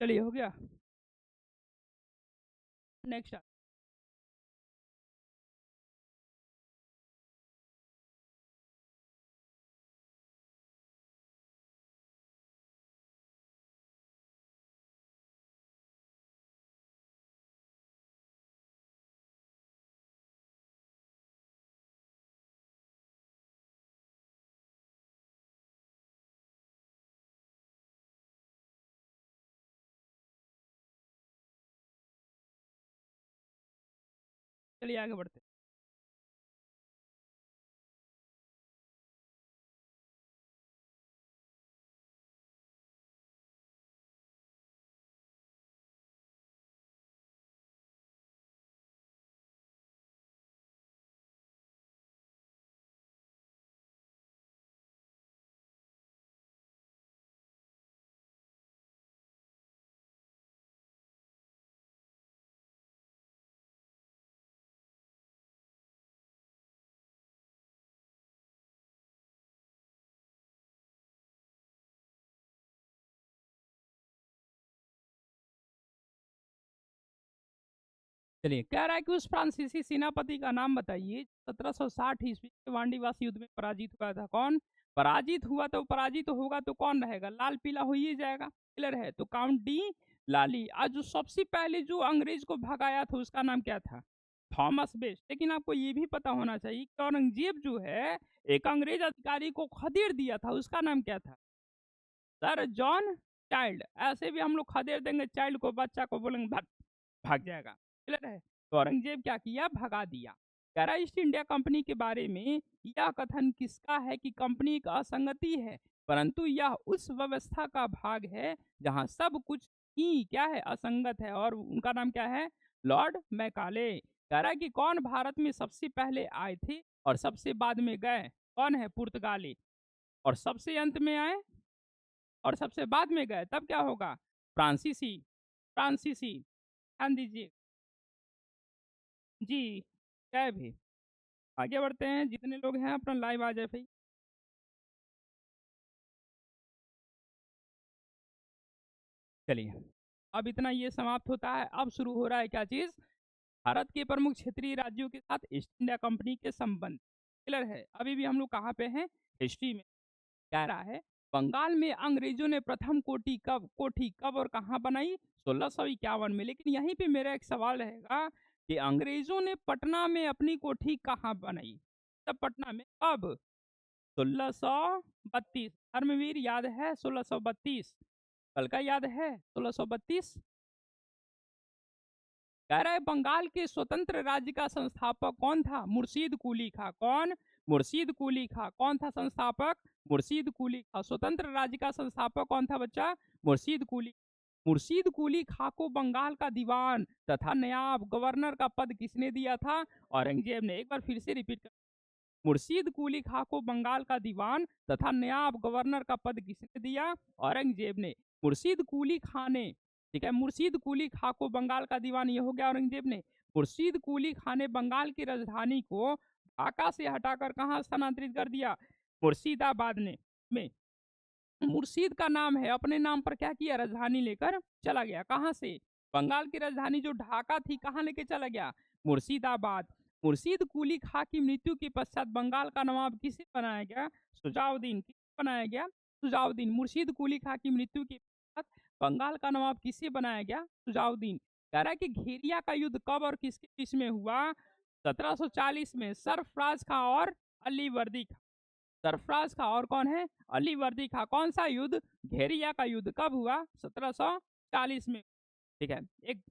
चलिए हो गया। नेक्स्ट। चलिए आगे बढ़ते हैं। चलिए कह रहा है कि उस फ्रांसीसी सेनापति का नाम बताइए 1760 ईस्वी के वांडीवास युद्ध में पराजित हुआ था। कौन पराजित हुआ? तो पराजित होगा तो कौन रहेगा? लाल पीला हो ही जाएगा। क्लियर है? तो काउंट डी लाली। आज जो सबसे पहले जो अंग्रेज को भगाया था उसका नाम क्या था? Thomas best. लेकिन आपको ये भी पता होना चाहिए कि औरंगजेब जो है एक अंग्रेज अधिकारी को खदेड़ दिया था, उसका नाम क्या था? Sir John child. ऐसे भी हम लोग खदेड़ देंगे चाइल्ड को, बच्चा को बोलेंगे भाग भाग जाएगा। क्लियर है? तो औरंगजेब क्या किया? भगा दिया। कह रहा ईस्ट इंडिया कंपनी के बारे में यह कथन किसका है कि कंपनी एक असंगति है, परंतु यह उस व्यवस्था का भाग है जहां सब कुछ ही क्या है? असंगत है। और उनका नाम क्या है? Lord Macaulay. कह रहा है कि कौन भारत में सबसे पहले आए थे और सबसे बाद में गए? कौन है? पुर्तगाली। और सबसे अंत में आए और सबसे बाद में गए तब क्या होगा? फ्रांसीसी। फ्रांसीसी। ध्यान दीजिए जी। क्या है भी? आगे बढ़ते हैं, जितने लोग हैं अपना लाइव आ जाए भाई। चलिए अब इतना ये समाप्त होता है। अब शुरू हो रहा है क्या चीज? भारत के प्रमुख क्षेत्रीय राज्यों के साथ ईस्ट इंडिया कंपनी के संबंध। क्लियर है? अभी भी हम लोग कहाँ पे हैं? हिस्ट्री में। कह रहा है बंगाल में अंग्रेजों ने प्रथम कोठी कब और कहाँ बनाई? 1651 में। लेकिन यहीं पे मेरा एक सवाल रहेगा कि अंग्रेजों ने पटना में अपनी कोठी कहाँ बनाई? तब पटना में कब? 1632। धर्मवीर याद है 1632? कल का याद है 1632? कह रहा है बंगाल के स्वतंत्र राज्य का संस्थापक कौन था? मुर्शीद कुली खा। कौन? मुर्शीद कुली खा। कौन था संस्थापक? मुर्शीद कुली खा। स्वतंत्र राज्य का संस्थापक कौन था बच्चा? मुर्शीद कुली। मुर्शीद कुली खा को बंगाल का दीवान तथा नयाब गवर्नर का पद किसने दिया था? औरंगजेब ने। एक बार फिर से रिपीट कर। मुर्शीद कुली खा को बंगाल का दीवान तथा नयाब गवर्नर का पद किसने दिया? औरंगजेब ने। मुर्शीद कुली खा ने, ठीक है, मुर्शीद कुली खा को बंगाल का दीवान, ये हो गया औरंगजेब ने। मुर्शीद कुली खा ने बंगाल की राजधानी को ढाका से हटाकर कहाँ स्थानांतरित कर दिया? मुर्शिदाबाद ने में। मुर्शीद का नाम है, अपने नाम पर क्या किया? राजधानी लेकर चला गया। कहाँ से? बंगाल की राजधानी जो ढाका थी कहाँ लेके चला गया? मुर्शिदाबाद। मुर्शीद कुली खा की मृत्यु के पश्चात बंगाल का नवाब किसे बनाया गया? सुजाउद्दीन। किसे बनाया गया? सुजाउद्दीन। मुर्शीद कुली खा की मृत्यु के पश्चात बंगाल का नवाब किसे बनाया गया? सुजाउद्दीन। कह रहा है कि घेरिया का युद्ध कब और किसके बीच में हुआ? 1740 में। सरफराज खां और अली वर्दी खां। सरफराज खां और कौन है? अली वर्दी खां। कौन सा युद्ध? घेरिया का युद्ध। कब हुआ? 1740 में। ठीक है। एक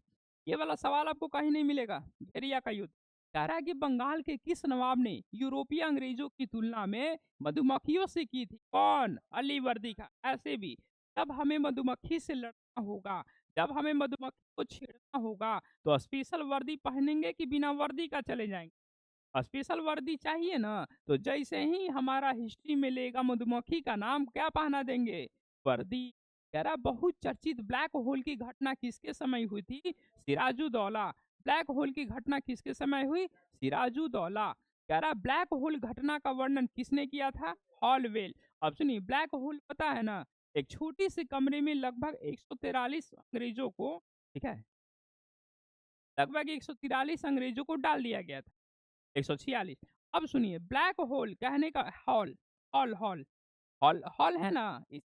ये वाला सवाल आपको कहीं नहीं मिलेगा। घेरिया का युद्ध। कह रहा है कि बंगाल के किस नवाब ने यूरोपीय अंग्रेजों की तुलना में मधुमक्खियों से की थी? कौन? अली वर्दी खां। ऐसे भी जब हमें मधुमक्खी से लड़ना होगा, जब हमें मधुमक्खी को छेड़ना होगा, तो स्पेशल वर्दी पहनेंगे कि बिना वर्दी का चले जाएंगे? स्पेशल वर्दी चाहिए ना। तो जैसे ही हमारा हिस्ट्री में लेगा मधुमक्खी का नाम, क्या पहना देंगे? वर्दी। कह रहा बहुत चर्चित ब्लैक होल की घटना किसके समय हुई थी? सिराजुद्दौला। ब्लैक होल की घटना किसके समय हुई? सिराजुद्दौला। कह रहा ब्लैक होल घटना का वर्णन किसने किया था? हॉलवेल। अब सुनिए, ब्लैक होल पता है ना एक छोटी से कमरे में लगभग 143 अंग्रेजों को, ठीक है, लगभग 143 अंग्रेजों को डाल दिया गया था। 146। अब सुनिए, ब्लैक होल कहने का hall, hall hall hall hall है ना, इस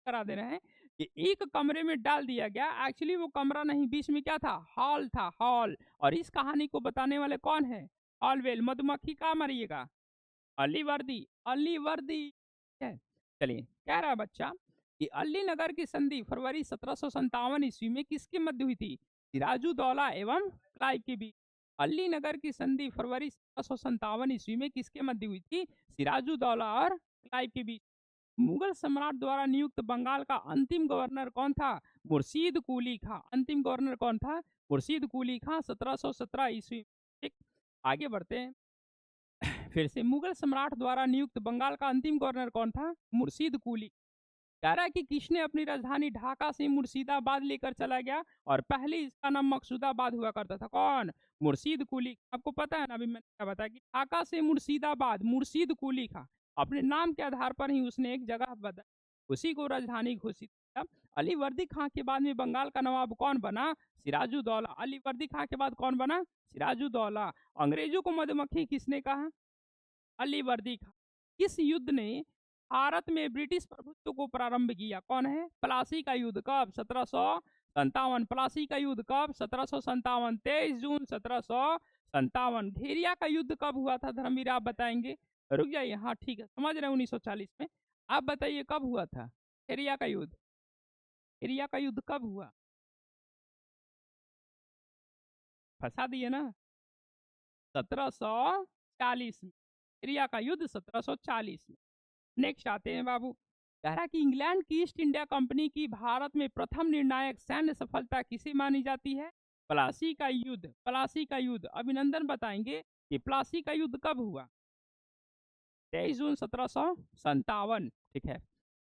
करा दे रहे हैं कि एक कमरे में डाल दिया गया। एक्चुअली वो कमरा नहीं, बीच में क्या था, हॉल था, हॉल। और इस कहानी को बताने वाले कौन है, ऑलवेल, मधुमक्खी का मरिएगा, अलीवर्दी, अलीवर्दी है। चलिए, कह रहा है बच्चा कि अली नगर की संधि फरवरी 1757 ईस्वी में किसके मध्य हुई थी, सिराजुद्दौला एवं क्लाइव के बीच। अली नगर की संधि फरवरी 1757 ईस्वी में किसके मध्य हुई थी, सिराजुद्दौला और क्लाइव के बीच। मुगल सम्राट द्वारा नियुक्त बंगाल का अंतिम गवर्नर कौन था, मुर्शीद कुली खां। अंतिम गवर्नर कौन था, मुर्शीद कुली खां, 1717 ईस्वी। ठीक, आगे बढ़ते हैं। फिर से, मुगल सम्राट द्वारा नियुक्त बंगाल का अंतिम गवर्नर कौन था, मुर्शीद कुली। कह रहा है कि किसने अपनी राजधानी ढाका से मुर्शिदाबाद लेकर चला गया, और पहले इसका नाम मकसूदाबाद हुआ करता था, कौन, मुर्शीद कुली। आपको पता है ना, अभी मैंने क्या बताया कि ढाका से मुर्शिदाबाद, मुर्शीद कुली खां अपने नाम के आधार पर ही उसने एक जगह बदल, उसी को राजधानी घोषित किया। अलीवर्दी खां के बाद में बंगाल का नवाब कौन बना, सिराजुद्दौला। अलीवर्दी खां के बाद कौन बना, सिराजुद्दौला। अंग्रेजों को मधुमक्खी किसने कहा, अलीवर्दी खां। किस युद्ध ने भारत में ब्रिटिश प्रभुत्व को प्रारंभ किया, कौन है, प्लासी का युद्ध। कब, 1757। प्लासी का युद्ध कब, 1757, 23 जून 1757। घेरिया का युद्ध कब हुआ था धर्मवीर, आप बताएंगे, रुक जाइए, हाँ ठीक है, समझ रहे हैं, 1940 में। आप बताइए कब हुआ था घेरिया का युद्ध, घेरिया का युद्ध कब हुआ, फंसा दिए ना, 1740 में। घेरिया का युद्ध 1740 में। नेक्स्ट आते हैं बाबू, कह रहा कि इंग्लैंड की ईस्ट इंडिया कंपनी की भारत में प्रथम निर्णायक सैन्य सफलता किसे मानी जाती है, प्लासी का युद्ध। प्लासी का युद्ध, अभिनंदन बताएंगे कि प्लासी का युद्ध कब हुआ, 23 जून 1757। ठीक है,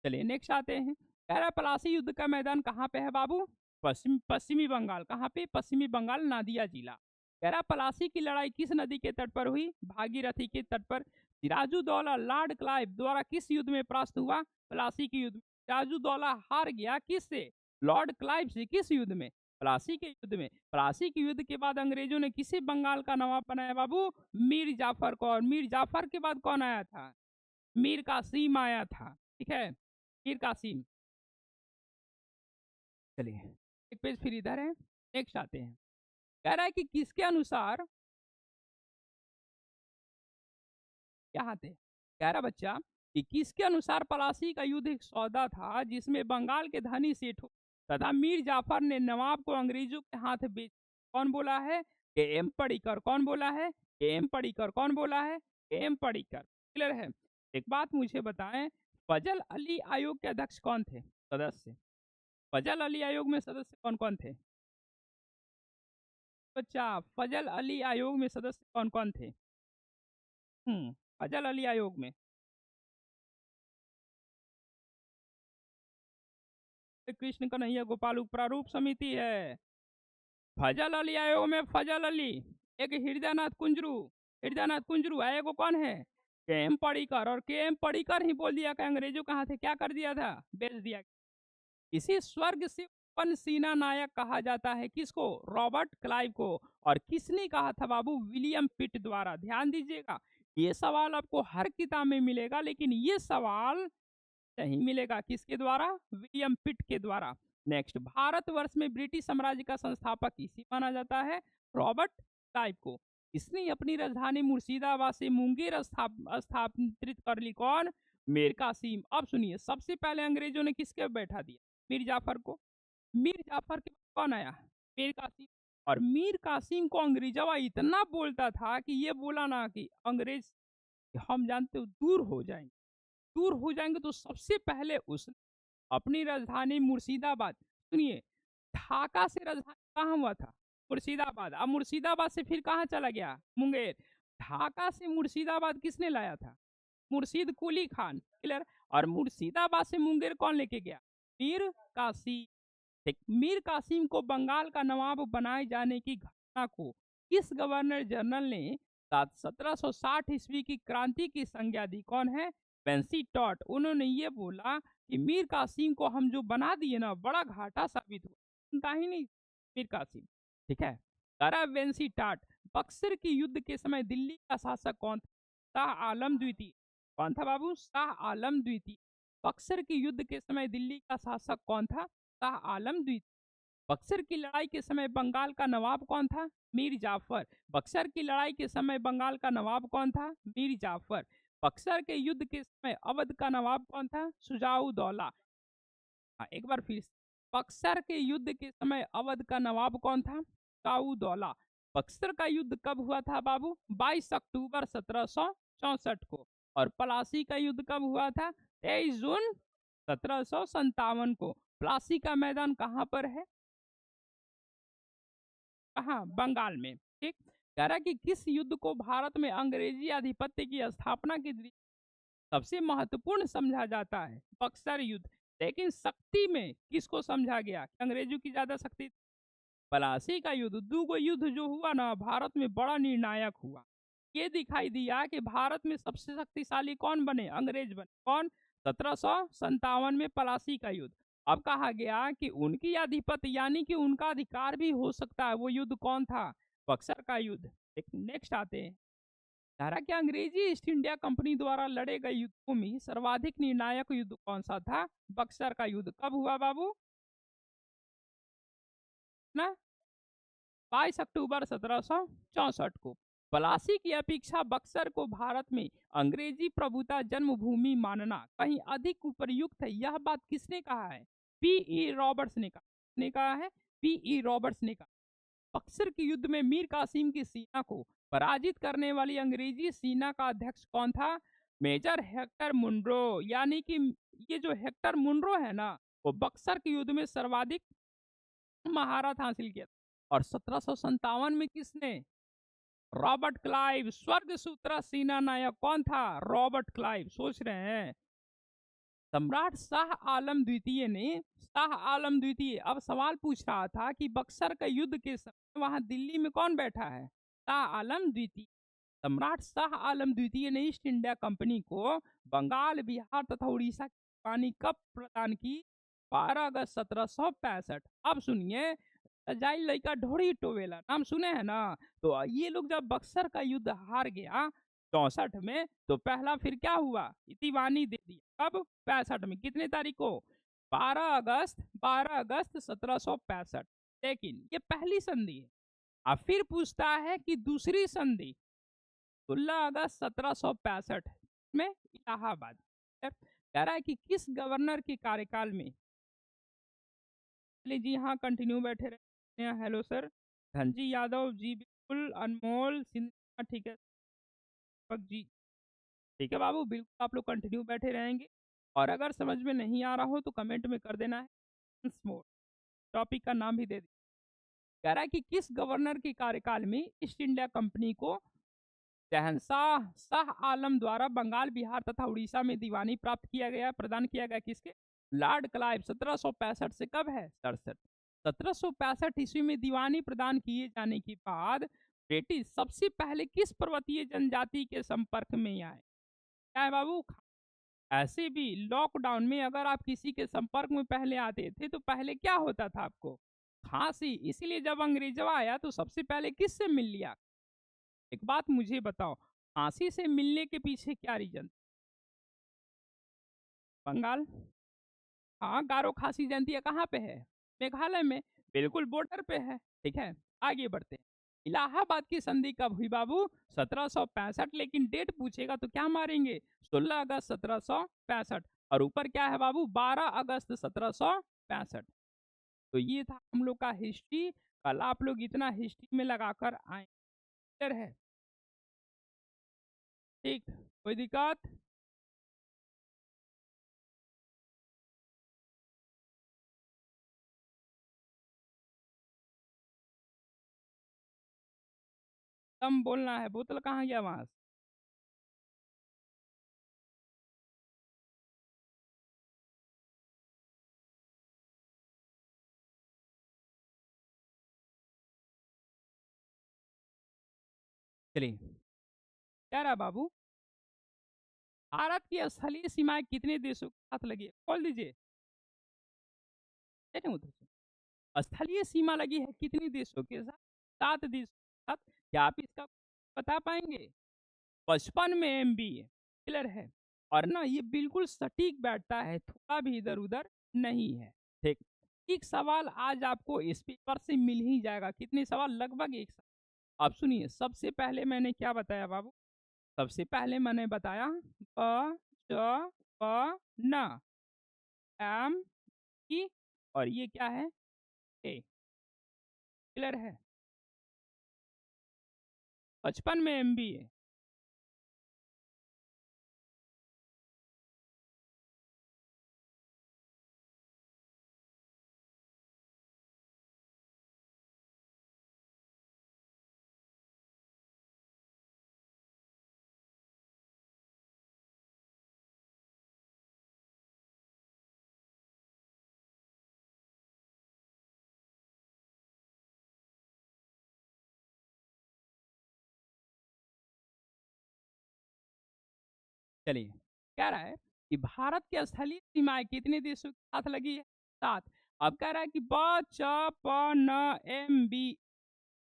चलिए नेक्स्ट आते हैं। कह रहा प्लासी युद्ध का मैदान कहाँ पे है बाबू, पश्चिमी बंगाल। कहाँ पे, पश्चिमी बंगाल, नादिया जिला। कह रहा प्लासी की लड़ाई किस नदी के तट पर हुई, भागीरथी के तट पर। सिराजुद्दौला लॉर्ड क्लाइव द्वारा किस युद्ध में परास्त हुआ, प्लासी के युद्ध में। सिराजुद्दौला हार गया किससे, लॉर्ड क्लाइव से, किस युद्ध में, प्लासी के युद्ध में। प्लासी के युद्ध के बाद अंग्रेजों ने किसे बंगाल का नवाब बनाया बाबू, मीर जाफर को। और मीर जाफर के बाद कौन आया था, मीर कासिम आया था। ठीक है, मीर कासिम। चलिए, एक पेज फिर इधर है, नेक्स्ट आते हैं। कह रहा है कि किसके अनुसार, यहाँ थे, कह रहा बच्चा कि किसके अनुसार प्लासी का युद्ध एक सौदा था जिसमें बंगाल के धनी सेठों तथा मीर जाफर ने नवाब को अंग्रेजों के हाथ बेच। कौन बोला है, के एम पडिक्कर। कौन बोला है, के एम पडिक्कर। कौन बोला है, के एम पडिक्कर। क्लियर है। एक बात मुझे बताएं, फजल अली आयोग के अध्यक्ष कौन थे, सदस्य, फजल अली आयोग में सदस्य कौन कौन थे बच्चा, फजल अली आयोग में सदस्य कौन कौन थे, फजल अली आयोग में, कृष्ण कन्हैया गोपाल प्रारूप समिति है। फजल अली आयोग में फजल अली, एक हृदयनाथ कुंजरू, हृदयनाथ कुंजरू है, वो कौन है, के एम पडिक्कर। और के एम पडिक्कर ही बोल दिया कि अंग्रेजों कहाँ थे, क्या कर दिया था, बेच दिया। इसी स्वर्ग से उत्पन्न सेना नायक कहा जाता है किसको, रॉबर्ट क्लाइव को। और किसने कहा था बाबू, विलियम पिट द्वारा। ध्यान दीजिएगा, ये सवाल आपको हर किताब में मिलेगा, लेकिन ये सवाल नहीं मिलेगा, किसके द्वारा, विलियम पिट के द्वारा। नेक्स्ट, भारतवर्ष में ब्रिटिश साम्राज्य का संस्थापक इसी माना जाता है, रॉबर्ट क्लाइव को। इसने अपनी राजधानी मुर्शिदाबाद से मुंगेर स्थापित कर ली, कौन, मीर कासिम। अब सुनिए, सबसे पहले अंग्रेजों ने किसके बैठा दिया, मीर जाफर को। मीर जाफर के बाद कौन आया, मीर कासिम। और मीर कासिम को अंग्रेजवा इतना बोलता था कि ये बोला ना कि अंग्रेज हम जानते हो दूर हो जाएंगे, दूर हो जाएंगे। तो सबसे पहले उसने अपनी राजधानी मुर्शिदाबाद, सुनिए, ढाका से राजधानी कहाँ हुआ था, मुर्शिदाबाद। अब मुर्शिदाबाद से फिर कहाँ चला गया, मुंगेर। ढाका से मुर्शिदाबाद किसने लाया था, मुर्शीद कुली खान। क्लियर। और मुर्शिदाबाद से मुंगेर कौन लेके गया, मीर कासिम। ठीक, मीर कासिम को बंगाल का नवाब बनाए जाने की घटना को किस गवर्नर जनरल ने 1760 ईस्वी की क्रांति की संज्ञा दी, कौन है, बेंसी टॉट। उन्होंने ये बोला कि मीर कासिम को हम जो बना दिए ना, बड़ा घाटा साबित हुआ, सुनता ही नहीं मीर कासिम। ठीक है। करावेंसी टाट, बक्सर के युद्ध के समय दिल्ली का शासक कौन था? शाह आलम द्वितीय। कौन था बाबू? शाह आलम द्वितीय। बक्सर के युद्ध के समय दिल्ली का शासक कौन था? शाह आलम द्वितीय। बक्सर की लड़ाई के समय बंगाल का नवाब कौन था? मीर जाफर। बक्सर की लड़ाई के समय बंगाल का नवाब कौन था? मीर जाफर। बक्सर के युद्ध के समय अवध का नवाब कौन था? शुजाउदौला। हाँ, एक बार फिर से। बक्सर के युद्ध के समय अवध का नवाब कौन था? शुजाउदौला। बक्सर का युद्ध कब हुआ था बाबू? 22 अक्टूबर 1764 को। और प्लासी का युद्ध कब हुआ था? 23 जून 1757 को। प्लासी का मैदान कहाँ पर है? कहाँ? बंगाल में। ठीक। कह रहा है कि किस युद्ध को भारत में अंग्रेजी आधिपत्य की स्थापना की सबसे महत्वपूर्ण समझा जाता है? बक्सर युद्ध। लेकिन शक्ति में किसको समझा गया कि अंग्रेजों की ज्यादा शक्ति? प्लासी का युद्ध। दूगो युद्ध जो हुआ ना भारत में बड़ा निर्णायक हुआ। ये दिखाई दिया कि भारत में सबसे शक्तिशाली कौन बने? अंग्रेज बने। कौन? 1757 में प्लासी का युद्ध। अब कहा गया कि उनकी आधिपत्य यानी कि उनका अधिकार भी हो सकता है। वो युद्ध कौन था? बक्सर का युद्ध। नेक्स्ट आते हैं। धारा कि अंग्रेजी ईस्ट इंडिया कंपनी द्वारा लड़े गए युद्धों में सर्वाधिक निर्णायक युद्ध कौन सा था? बक्सर का युद्ध। कब हुआ बाबू? ना 22 अक्टूबर 1764 को। प्लासी की अपेक्षा बक्सर को भारत में अंग्रेजी प्रभुता जन्मभूमि मानना कहीं अधिक उपयुक्त है, यह बात किसने कहा है? पी.ई. रॉबर्ट्स ने कहा। ने कहा है पी.ई. रॉबर्ट्स ने कहा। बक्सर के युद्ध में मीर कासिम की सेना को पराजित करने वाली अंग्रेजी सेना का अध्यक्ष कौन था? Major Hector Munro. यानी कि ये जो हेक्टर मुनरो है ना, वो बक्सर के युद्ध में सर्वाधिक महारत हासिल किया। और 1757 में किसने? Robert Clive. स्वर्ग सूत्र सेना नायक कौन था? Robert Clive. सोच रहे हैं। सम्राट शाह आलम द्वितीय ने शाह आलम द्वितीय अब सवाल पूछ रहा था कि बक्सर का युद्ध के समय वहां दिल्ली में कौन बैठा है? शाह आलम द्वितीय। सम्राट शाह आलम द्वितीय ने ईस्ट इंडिया कंपनी को बंगाल, बिहार तथा उड़ीसा की पानी कब प्रदान की? 12 अगस्त 1765। अब सुनिए, सजाई लड़का ढोड़ी टोवेला नाम सुने हैं ना? तो ये लोग जब बक्सर का युद्ध हार गया 64 में, तो पहला फिर क्या हुआ? दीवानी दे दिया। कब? 65 में। कितने तारीख को? 12 अगस्त 1765। लेकिन ये पहली संधि है। अब फिर पूछता है कि दूसरी संधि 16 अगस्त 1765 में इलाहाबाद। कह रहा है कि किस गवर्नर के कार्यकाल में? चलिए जी हाँ, कंटिन्यू बैठे रहे हैं। Hello sir. धनजी यादव जी, बिल्कुल। अनमोल सिन्हा, ठीक है। दीपक जी, ठीक है बाबू, बिल्कुल आप लोग कंटिन्यू बैठे रहेंगे। और अगर समझ में नहीं आ रहा हो तो कमेंट में कर देना है। मोर टॉपिक का नाम भी दे दी। कह रहा है कि किस गवर्नर के कार्यकाल में ईस्ट इंडिया कंपनी को शहंशाह शाह आलम द्वारा बंगाल, बिहार तथा उड़ीसा में दीवानी प्राप्त किया गया, प्रदान किया गया? किसके? Lord Clive. 1765 से कब है? 67। 1765 ईस्वी में दीवानी प्रदान किए जाने के बाद ब्रिटिश सबसे पहले किस पर्वतीय जनजाति के संपर्क में आए? क्या है बाबू? ऐसे भी लॉकडाउन में अगर आप किसी के संपर्क में पहले आते थे तो पहले क्या होता था आपको? खांसी। इसीलिए जब अंग्रेजवा आया तो सबसे पहले किससे मिल लिया? एक बात मुझे बताओ, खांसी से मिलने के पीछे क्या रीजन? बंगाल। हाँ, गारो खासी जनती कहाँ पे है? मेघालय में। बिल्कुल बॉर्डर पे है। ठीक है, आगे बढ़ते हैं। इलाहाबाद की संधि कब हुई बाबू? 1765। लेकिन डेट पूछेगा तो क्या मारेंगे? 16 अगस्त 1765। और ऊपर क्या है बाबू? 12 अगस्त 1765। तो ये था हम लोग का हिस्ट्री। कल आप लोग इतना हिस्ट्री में लगाकर आए। क्लियर है? ठीक, कोई दिक्कत? कम बोलना है। बोतल कहाँ गया वहां से? चलिए, क्या रहा बाबू? भारत की स्थलीय सीमाएं कितने देशों के साथ लगी है? खोल दीजिए। नहीं उधर से। स्थलीय सीमा लगी है कितने देशों के साथ? 7 देशों के साथ। क्या आप इसका बता पाएंगे? 55 में MB है। क्लियर है। और ना ये बिल्कुल सटीक बैठता है, थोड़ा भी इधर उधर नहीं है। ठीक। एक सवाल आज आपको इस पेपर से मिल ही जाएगा। कितने सवाल? लगभग एक सवाल। अब सुनिए, सबसे पहले मैंने क्या बताया बाबू? सबसे पहले मैंने बताया प च प न एम ई, और ये क्या है? ए। क्लियर है। 55 में MB है। चलिए, कह रहा है कि भारत की स्थलीय सीमाएं कितने देशों के साथ लगी है? 7। अब कह रहा है कि ब च प न MB।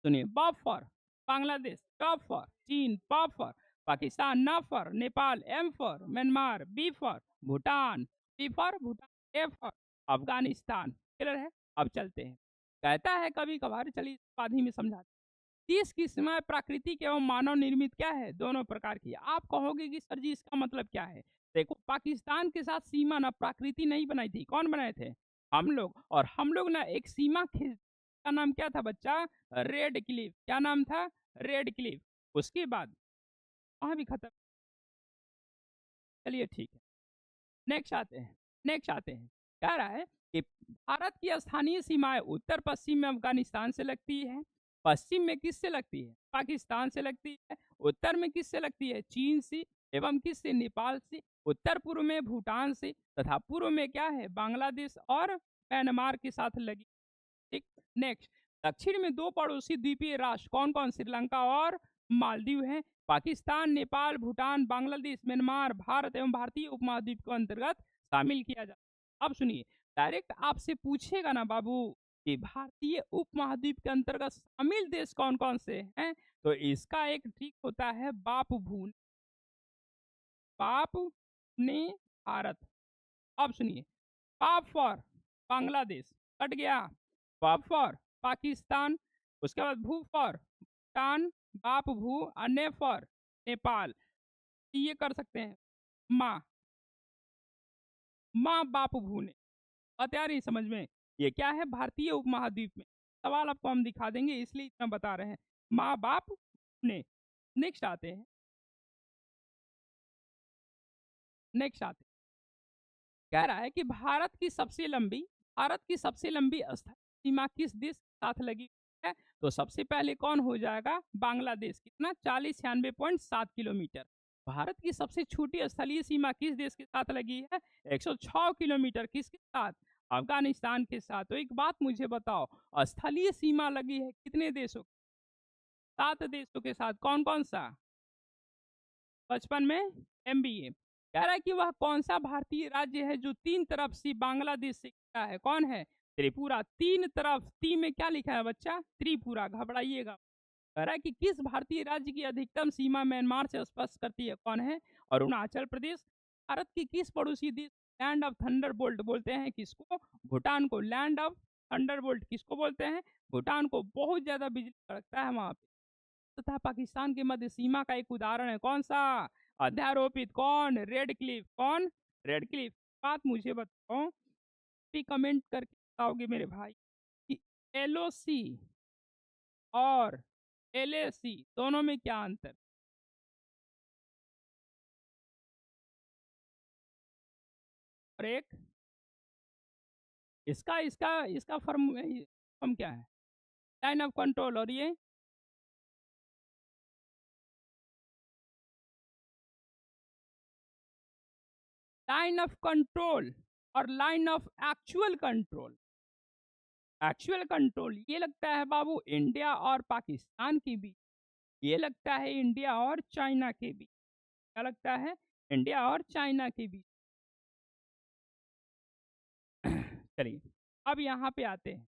सुनिए, ब फॉर बांग्लादेश, च फॉर चीन, प फॉर पाकिस्तान, न for Nepal, M for Myanmar, B for Bhutan, P for Bhutan, A for Afghanistan. Clear है। अब चलते हैं। कहता है कभी कभार, चलिए पानी में समझाते। 30 की सीमाएं प्राकृतिक एवं मानव निर्मित क्या है? दोनों प्रकार की। आप कहोगे कि सर जी इसका मतलब क्या है? देखो, पाकिस्तान के साथ सीमा ना प्रकृति नहीं बनाई थी। कौन बनाए थे? हम लोग। और हम लोग ना एक सीमा खींच, का नाम क्या था बच्चा? Red Cliff. क्या नाम था? Red Cliff. उसके बाद वहां भी खत्म। चलिए ठीक है। नेक्स्ट आते हैं। नेक्स्ट आते हैं। कह रहा है कि भारत की स्थानीय सीमाएं उत्तर पश्चिम में अफगानिस्तान से लगती है, पश्चिम में किससे लगती है? पाकिस्तान से लगती है। उत्तर में किससे लगती है? चीन से। एवं किससे? नेपाल से। उत्तर पूर्व में भूटान से, तथा पूर्व में क्या है? बांग्लादेश और म्यांमार के साथ लगी। ठीक। नेक्स्ट, दक्षिण में दो पड़ोसी द्वीपीय राष्ट्र कौन कौन? श्रीलंका और मालदीव है। पाकिस्तान, नेपाल, भूटान, बांग्लादेश, म्यांमार भारत एवं भारतीय उपमहाद्वीप के अंतर्गत शामिल किया जाता। अब सुनिए, डायरेक्ट आपसे पूछेगा ना बाबू कि भारतीय उपमहाद्वीप के अंतर्गत शामिल देश कौन कौन से हैं, तो इसका एक ठीक होता है बाप भून, बाप ने भारत। अब सुनिए, पाप फॉर बांग्लादेश, कट गया। पाप फॉर पाकिस्तान। उसके बाद भू फॉर भूटान, बाप भू, अन्य फॉर नेपाल। ये कर सकते हैं। माँ, माँ बाप भू ने। बात आ रही समझ में? ये क्या है? भारतीय उपमहाद्वीप में। सवाल आपको हम दिखा देंगे, इसलिए इतना बता रहे हैं। माँ बाप ने। नेक्स्ट आते हैं। नेक्स्ट आते हैं। कह रहा है कि भारत की सबसे लंबी स्थायी सीमा किस देश के साथ लगी है? तो सबसे पहले कौन हो जाएगा? बांग्लादेश। कितना? 4096.7 किलोमीटर। भारत की सबसे छोटी स्थलीय सीमा किस देश के साथ लगी है? 106 किलोमीटर। किसके साथ? अफगानिस्तान के साथ। तो एक बात मुझे बताओ, स्थलीय सीमा लगी है कितने देशों? 7 देशों के साथ। कौन कौन सा? 55 में MBA। कह रहा है कि वह कौन सा भारतीय राज्य है जो तीन तरफ से बांग्लादेश से घिरा है? कौन है? त्रिपुरा। तीन तरफ, ती में क्या लिखा है बच्चा? त्रिपुरा। घबराइएगा। कह रहा है कि किस भारतीय राज्य की अधिकतम सीमा म्यांमार से स्पर्श करती है? कौन है? अरुणाचल प्रदेश। भारत की किस पड़ोसी देश लैंड ऑफ थंडरबोल्ट बोलते हैं? किसको? भूटान को। लैंड ऑफ थंडरबोल्ट किसको बोलते हैं? भूटान को। बहुत ज्यादा बिजली कड़कता है वहां पे। तथा पाकिस्तान के मध्य सीमा का एक उदाहरण है। कौन सा? अध्यारोपित। कौन? Radcliffe. कौन? Radcliffe. बात मुझे बताओ, भी कमेंट करके बताओगे मेरे भाई कि LOC और LAC दोनों में क्या अंतर? और एक इसका इसका इसका फर्म क्या है? Line of control. और ये लाइन ऑफ कंट्रोल और line of actual control. Actual control ये लगता है बाबू इंडिया और पाकिस्तान के बीच। ये लगता है इंडिया और चाइना के बीच। क्या लगता है? इंडिया और चाइना के बीच। चलिए अब यहाँ पे आते हैं।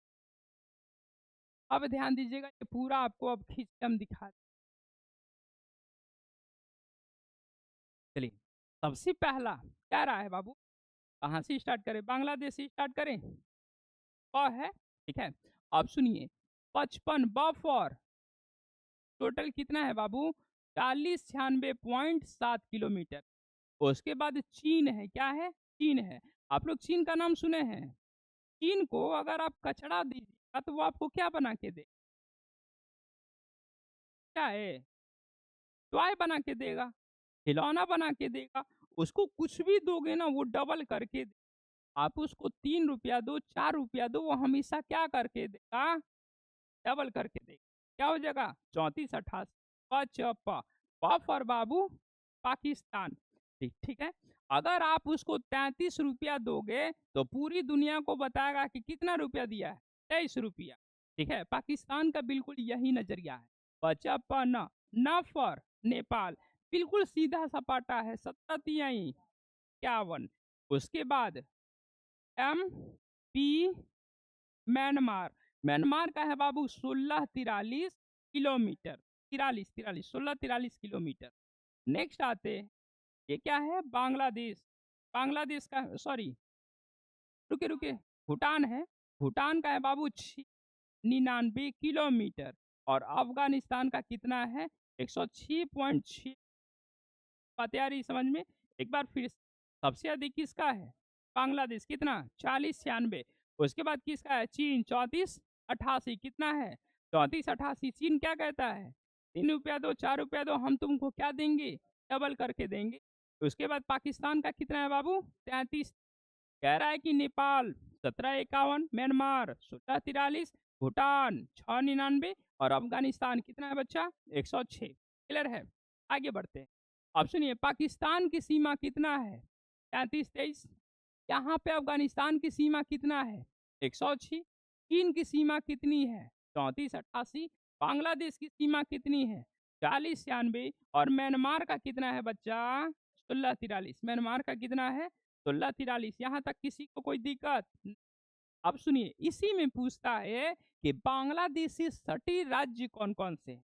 अब ध्यान दीजिएगा, ये पूरा आपको अब खींच के हम दिखा दें। चलिए सबसे पहला क्या रहा है बाबू, कहाँ से स्टार्ट करें, बांग्लादेश से स्टार्ट करें, ब है, ठीक है। अब सुनिए 55 ब फॉर, टोटल कितना है बाबू, 4096.7 किलोमीटर। उसके बाद चीन है, क्या है, चीन है। आप लोग चीन का नाम सुने हैं। चीन को अगर आप कचड़ा दीजिएगा तो वो आपको क्या बना के दे, क्या है, टॉय बना के देगा, खिलौना बना के देगा। उसको कुछ भी दोगे ना वो डबल करके दे। आप उसको 3 रुपया दो, 4 रुपया दो, वो हमेशा क्या करके देगा, डबल करके देगा। क्या हो जाएगा, 3488 पचपा, प फॉर बाबू पाकिस्तान, ठीक ठीक है। अगर आप उसको 33 रुपया दोगे तो पूरी दुनिया को बताएगा कि कितना रुपया दिया है, 23 रुपया, ठीक है। पाकिस्तान का बिल्कुल यही नजरिया है। पचपन, न फॉर नेपाल, बिल्कुल सीधा सपाटा है, 57 51। उसके बाद एम पी म्यांमार, म्यांमार का है बाबू 1643 किलोमीटर, 1643 किलोमीटर। नेक्स्ट आते, ये क्या है, बांग्लादेश, बांग्लादेश का सॉरी, रुके रुके, भूटान है, भूटान का है बाबू 99 किलोमीटर। और अफगानिस्तान का कितना है, 106.6। बात आ रही समझ में, एक बार फिर सबसे अधिक किसका है, बांग्लादेश, कितना, 4096। उसके बाद किसका है, चीन, 3488, कितना है, 3488। चीन क्या कहता है, 3 रुपया दो, 4 रुपया दो, हम तुमको क्या देंगे, डबल करके देंगे। उसके बाद पाकिस्तान का कितना है बाबू, 33। कह रहा है कि नेपाल 1751, म्यांमार 1643, भूटान 699 और अफगानिस्तान कितना है बच्चा, 106। क्लियर है, आगे बढ़ते हैं। अब सुनिए पाकिस्तान की सीमा कितना है, 3323। यहाँ पे अफगानिस्तान की सीमा कितना है, 106। चीन की सीमा कितनी है, 3488। बांग्लादेश की सीमा कितनी है, 4096। और म्यांमार का कितना है बच्चा, 1643। म्यांमार का कितना है, 1643। यहाँ तक किसी को कोई दिक्कत। अब सुनिए इसी में पूछता है कि बांग्लादेश से सटी राज्य कौन कौन से,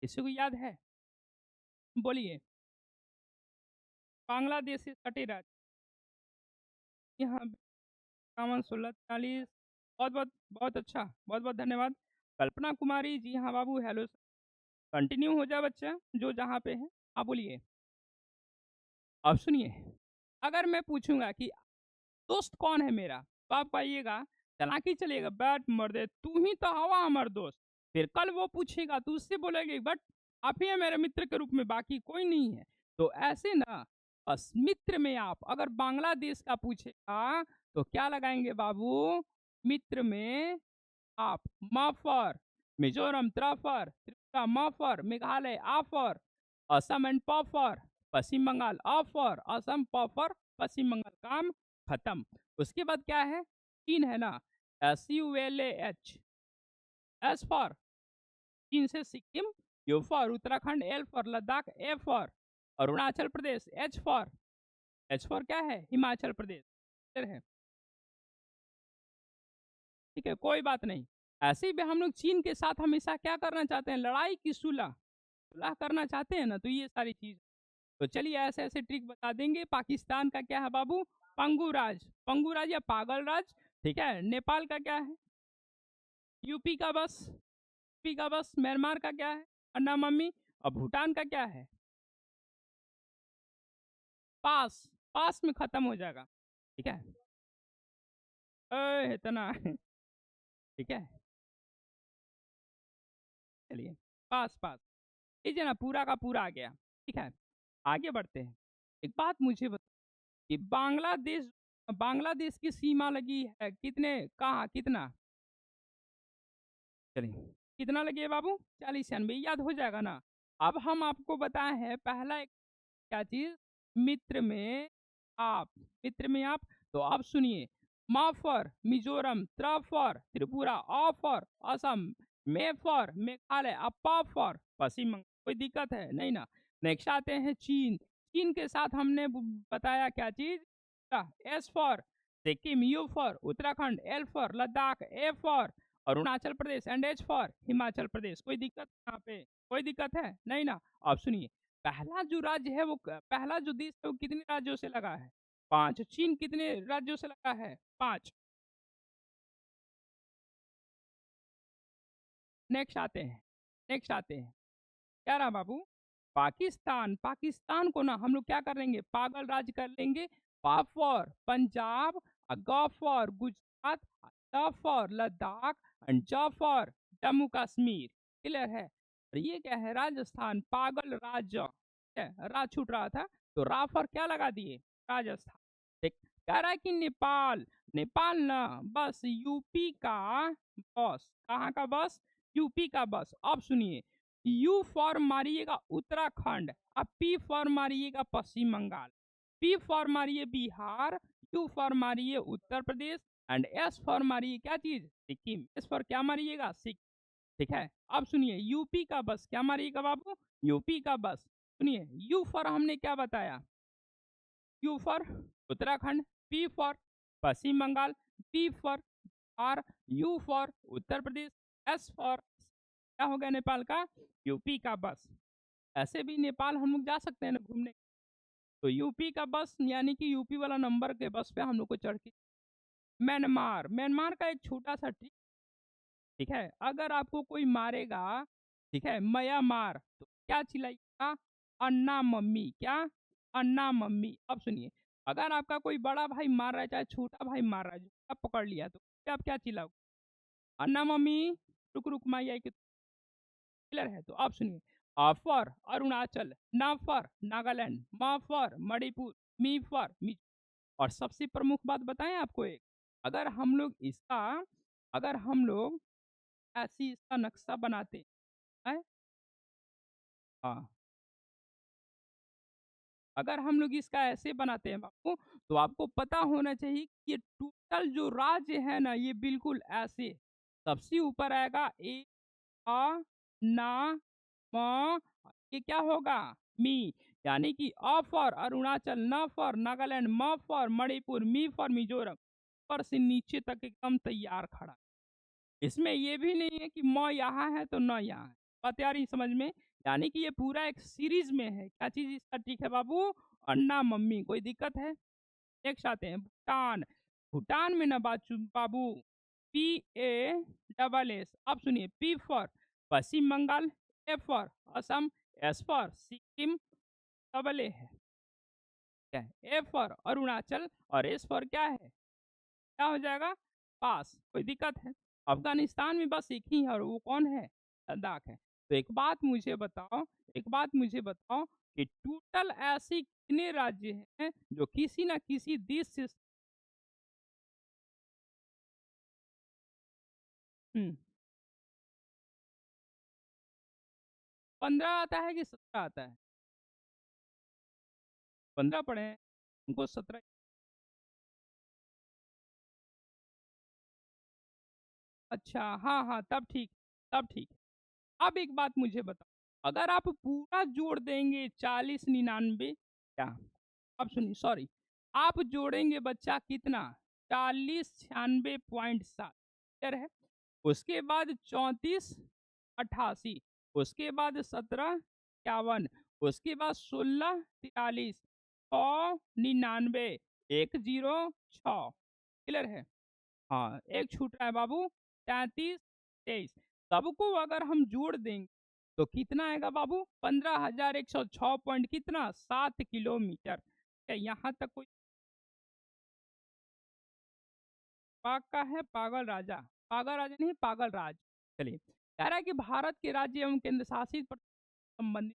किसी को याद है, बोलिए, बांग्लादेश से सटे राज्य, यहाँ 1643। बहुत बहुत बहुत अच्छा, बहुत बहुत धन्यवाद। कल्पना कुमारी जी, हाँ बाबू, हेलो, कंटिन्यू हो जाए बच्चा, जो जहाँ पे है आप बोलिए। अब सुनिए, अगर मैं पूछूंगा कि दोस्त कौन है मेरा, तो आप कहिएगा, चालाकी चलेगा, बैट मर्दे तू ही तो हवा हमार दोस्त। फिर कल वो पूछेगा तो उससे बोलेगे बट आप ही है मेरे मित्र के रूप में, बाकी कोई नहीं है। तो ऐसे ना, बस मित्र में आप अगर बांग्लादेश का पूछेगा तो क्या लगाएंगे बाबू, मित्र में आप माफर, मिजोरम त्रफर, त्रिपुरा मफर, मेघालय आफर, असम एंड पफर, पश्चिम बंगाल अफर, असम पफर, पश्चिम बंगाल, काम खत्म। उसके बाद क्या है, चीन है ना, SULAH, एस फॉर चीन से Sikkim, U for Uttarakhand, L for Ladakh, A for Arunachal Pradesh, H for क्या है, हिमाचल प्रदेश। है, ठीक है, कोई बात नहीं। ऐसे भी हम लोग चीन के साथ हमेशा क्या करना चाहते हैं, लड़ाई की सुलह, सुलह करना चाहते हैं ना, तो ये सारी चीज। तो चलिए ऐसे ऐसे ट्रिक बता देंगे। पाकिस्तान का क्या है बाबू, पंगुराज, पंगुराज या पागल राज, ठीक है। नेपाल का क्या है, यूपी का बस, यूपी का बस। म्यांमार का क्या है, अन्ना मम्मी। और भूटान का क्या है, पास, पास में खत्म हो जाएगा, ठीक है। इतना ठीक है, चलिए पास पास, लीजिए ना, पूरा का पूरा आ गया, ठीक है। आगे बढ़ते हैं। एक बात मुझे बता कि बांग्लादेश, बांग्लादेश की सीमा लगी है कितने, कहाँ, कितना, चलिए कितना लगी है बाबू, 4096, याद हो जाएगा ना। अब हम आपको बताए हैं पहला एक क्या चीज, मित्र में आप, मित्र में आप। तो आप सुनिए, मा फॉर मिजोरम, त्र for Tripura, a for Assam, may for Meghalaya, अपा फॉर पश्चिम बंगाल। कोई दिक्कत है नहीं ना। नेक्स्ट आते हैं चीन, चीन के साथ हमने बताया क्या चीज, S for Sikkim, U for Uttarakhand, L for Ladakh, A for Arunachal Pradesh and H for Himachal Pradesh. कोई दिक्कत यहाँ पे, कोई दिक्कत है नहीं ना। अब सुनिए, पहला जो राज्य है वो, पहला जो देश है वो कितने राज्यों से लगा है, 5। चीन कितने राज्यों से लगा है, 5। नेक्स्ट आते हैं, नेक्स्ट आते हैं, क्या रहा बाबू, पाकिस्तान। पाकिस्तान को ना हम लोग क्या कर लेंगे, पागल राज्य कर लेंगे। पा फॉर पंजाब, ग फॉर गुजरात, ल फॉर लद्दाख एंड ज फॉर जम्मू कश्मीर। क्लियर है। और ये क्या है, राजस्थान, पागल राज्य, रा छूट रहा था तो रा फॉर क्या लगा दिए, राजस्थान। ठीक, कह रहा है कि नेपाल, नेपाल ना बस यूपी का बस, कहाँ का बस, यूपी का बस। अब सुनिए, यू फॉर मारिएगा उत्तराखंड, अब पी फॉर मारिएगा पश्चिम बंगाल, पी फॉर मारिए बिहार, यू फॉर मारिए Uttar Pradesh and S for मारिए क्या चीज, सिक्किम। एस फॉर क्या मारिएगा, सिक्किम। ठीक है। अब सुनिए, यूपी का बस क्या मारिएगा बाबू, यूपी का बस। सुनिए, यू फॉर हमने क्या बताया, U for Uttarakhand, P for Paschim Bangal, P for Bihar, U for Uttar Pradesh, S for क्या हो गया नेपाल का, यूपी का बस। ऐसे भी नेपाल हम लोग जा सकते हैं ना घूमने, तो यूपी का बस यानी कि यूपी वाला नंबर के बस पे हम लोग को चढ़ के। म्यांमार, म्यांमार का एक छोटा सा ट्रिक, ठीक है, अगर आपको कोई मारेगा, ठीक है, म्यांमार, तो क्या चिल्लाइएगा, अन्ना मम्मी, क्या, अन्ना मम्मी। अब सुनिए, अगर आपका कोई बड़ा भाई मार रहा है, चाहे छोटा भाई मार रहा है, जो आप पकड़ लिया, तो आप क्या चिल्लाओगे, अन्ना मम्मी, रुक रुक माई आई, क्लियर है। तो आप सुनिए, आ फॉर अरुणाचल, ना फॉर नागालैंड, मा फॉर मणिपुर, मी फॉर मी। और सबसे प्रमुख बात बताएं आपको एक, अगर हम लोग इसका, अगर हम लोग ऐसी इसका नक्शा बनाते हैं, हाँ, अगर हम लोग इसका ऐसे बनाते हैं बापू, तो आपको पता होना चाहिए कि ये टोटल जो राज्य है ना, ये बिल्कुल ऐसे, सबसे ऊपर आएगा ए, आ, ना, म, ये क्या होगा, मी, यानी कि अ फॉर अरुणाचल, न फॉर नागालैंड, म फॉर मणिपुर, मी फॉर मिजोरम, ऊपर से नीचे तक एकदम तैयार खड़ा। इसमें ये भी नहीं है कि म यहाँ है तो न यहाँ है, बात आ रही समझ में, यानी कि ये पूरा एक सीरीज में है। क्या चीज इसका ठीक है बाबू, अन्ना मम्मी। कोई दिक्कत है। नेक्स्ट आते हैं, भूटान। भूटान में ना बाबू, पी ए डबल एस। अब सुनिए, P for Paschim Bangal, A for Assam, S for Sikkim, double A है, क्या है, ए फॉर अरुणाचल और एस फॉर क्या है, क्या हो जाएगा, पास। कोई दिक्कत है। अफगानिस्तान में बस एक ही है और वो कौन है, लद्दाख है। तो एक बात मुझे बताओ, एक बात मुझे बताओ कि टोटल ऐसे कितने राज्य हैं जो किसी ना किसी देश से, 15 आता है कि 17 आता है, 15 पढ़े हैं, हमको 17। अच्छा, हाँ हाँ, तब ठीक, तब ठीक। अब एक बात मुझे बताओ, अगर आप पूरा जोड़ देंगे 40 99, क्या, अब सुनिए, सॉरी, आप जोड़ेंगे बच्चा कितना, 40 96.7, क्लियर है। उसके बाद 34 88, उसके बाद 17 51, उसके बाद 16 43, 100 99, 106, क्लियर है। हाँ, एक छूट रहा है बाबू, 33 23। सबको अगर हम जोड़ देंगे तो कितना आएगा बाबू, 15,106 पॉइंट कितना, 7 किलोमीटर। क्या यहाँ तक कोई पाग का है, पागल राजा, पागल राजा नहीं, पागल राज। चलिए, कह रहा है कि भारत के राज्य एवं केंद्र शासित संबंधित,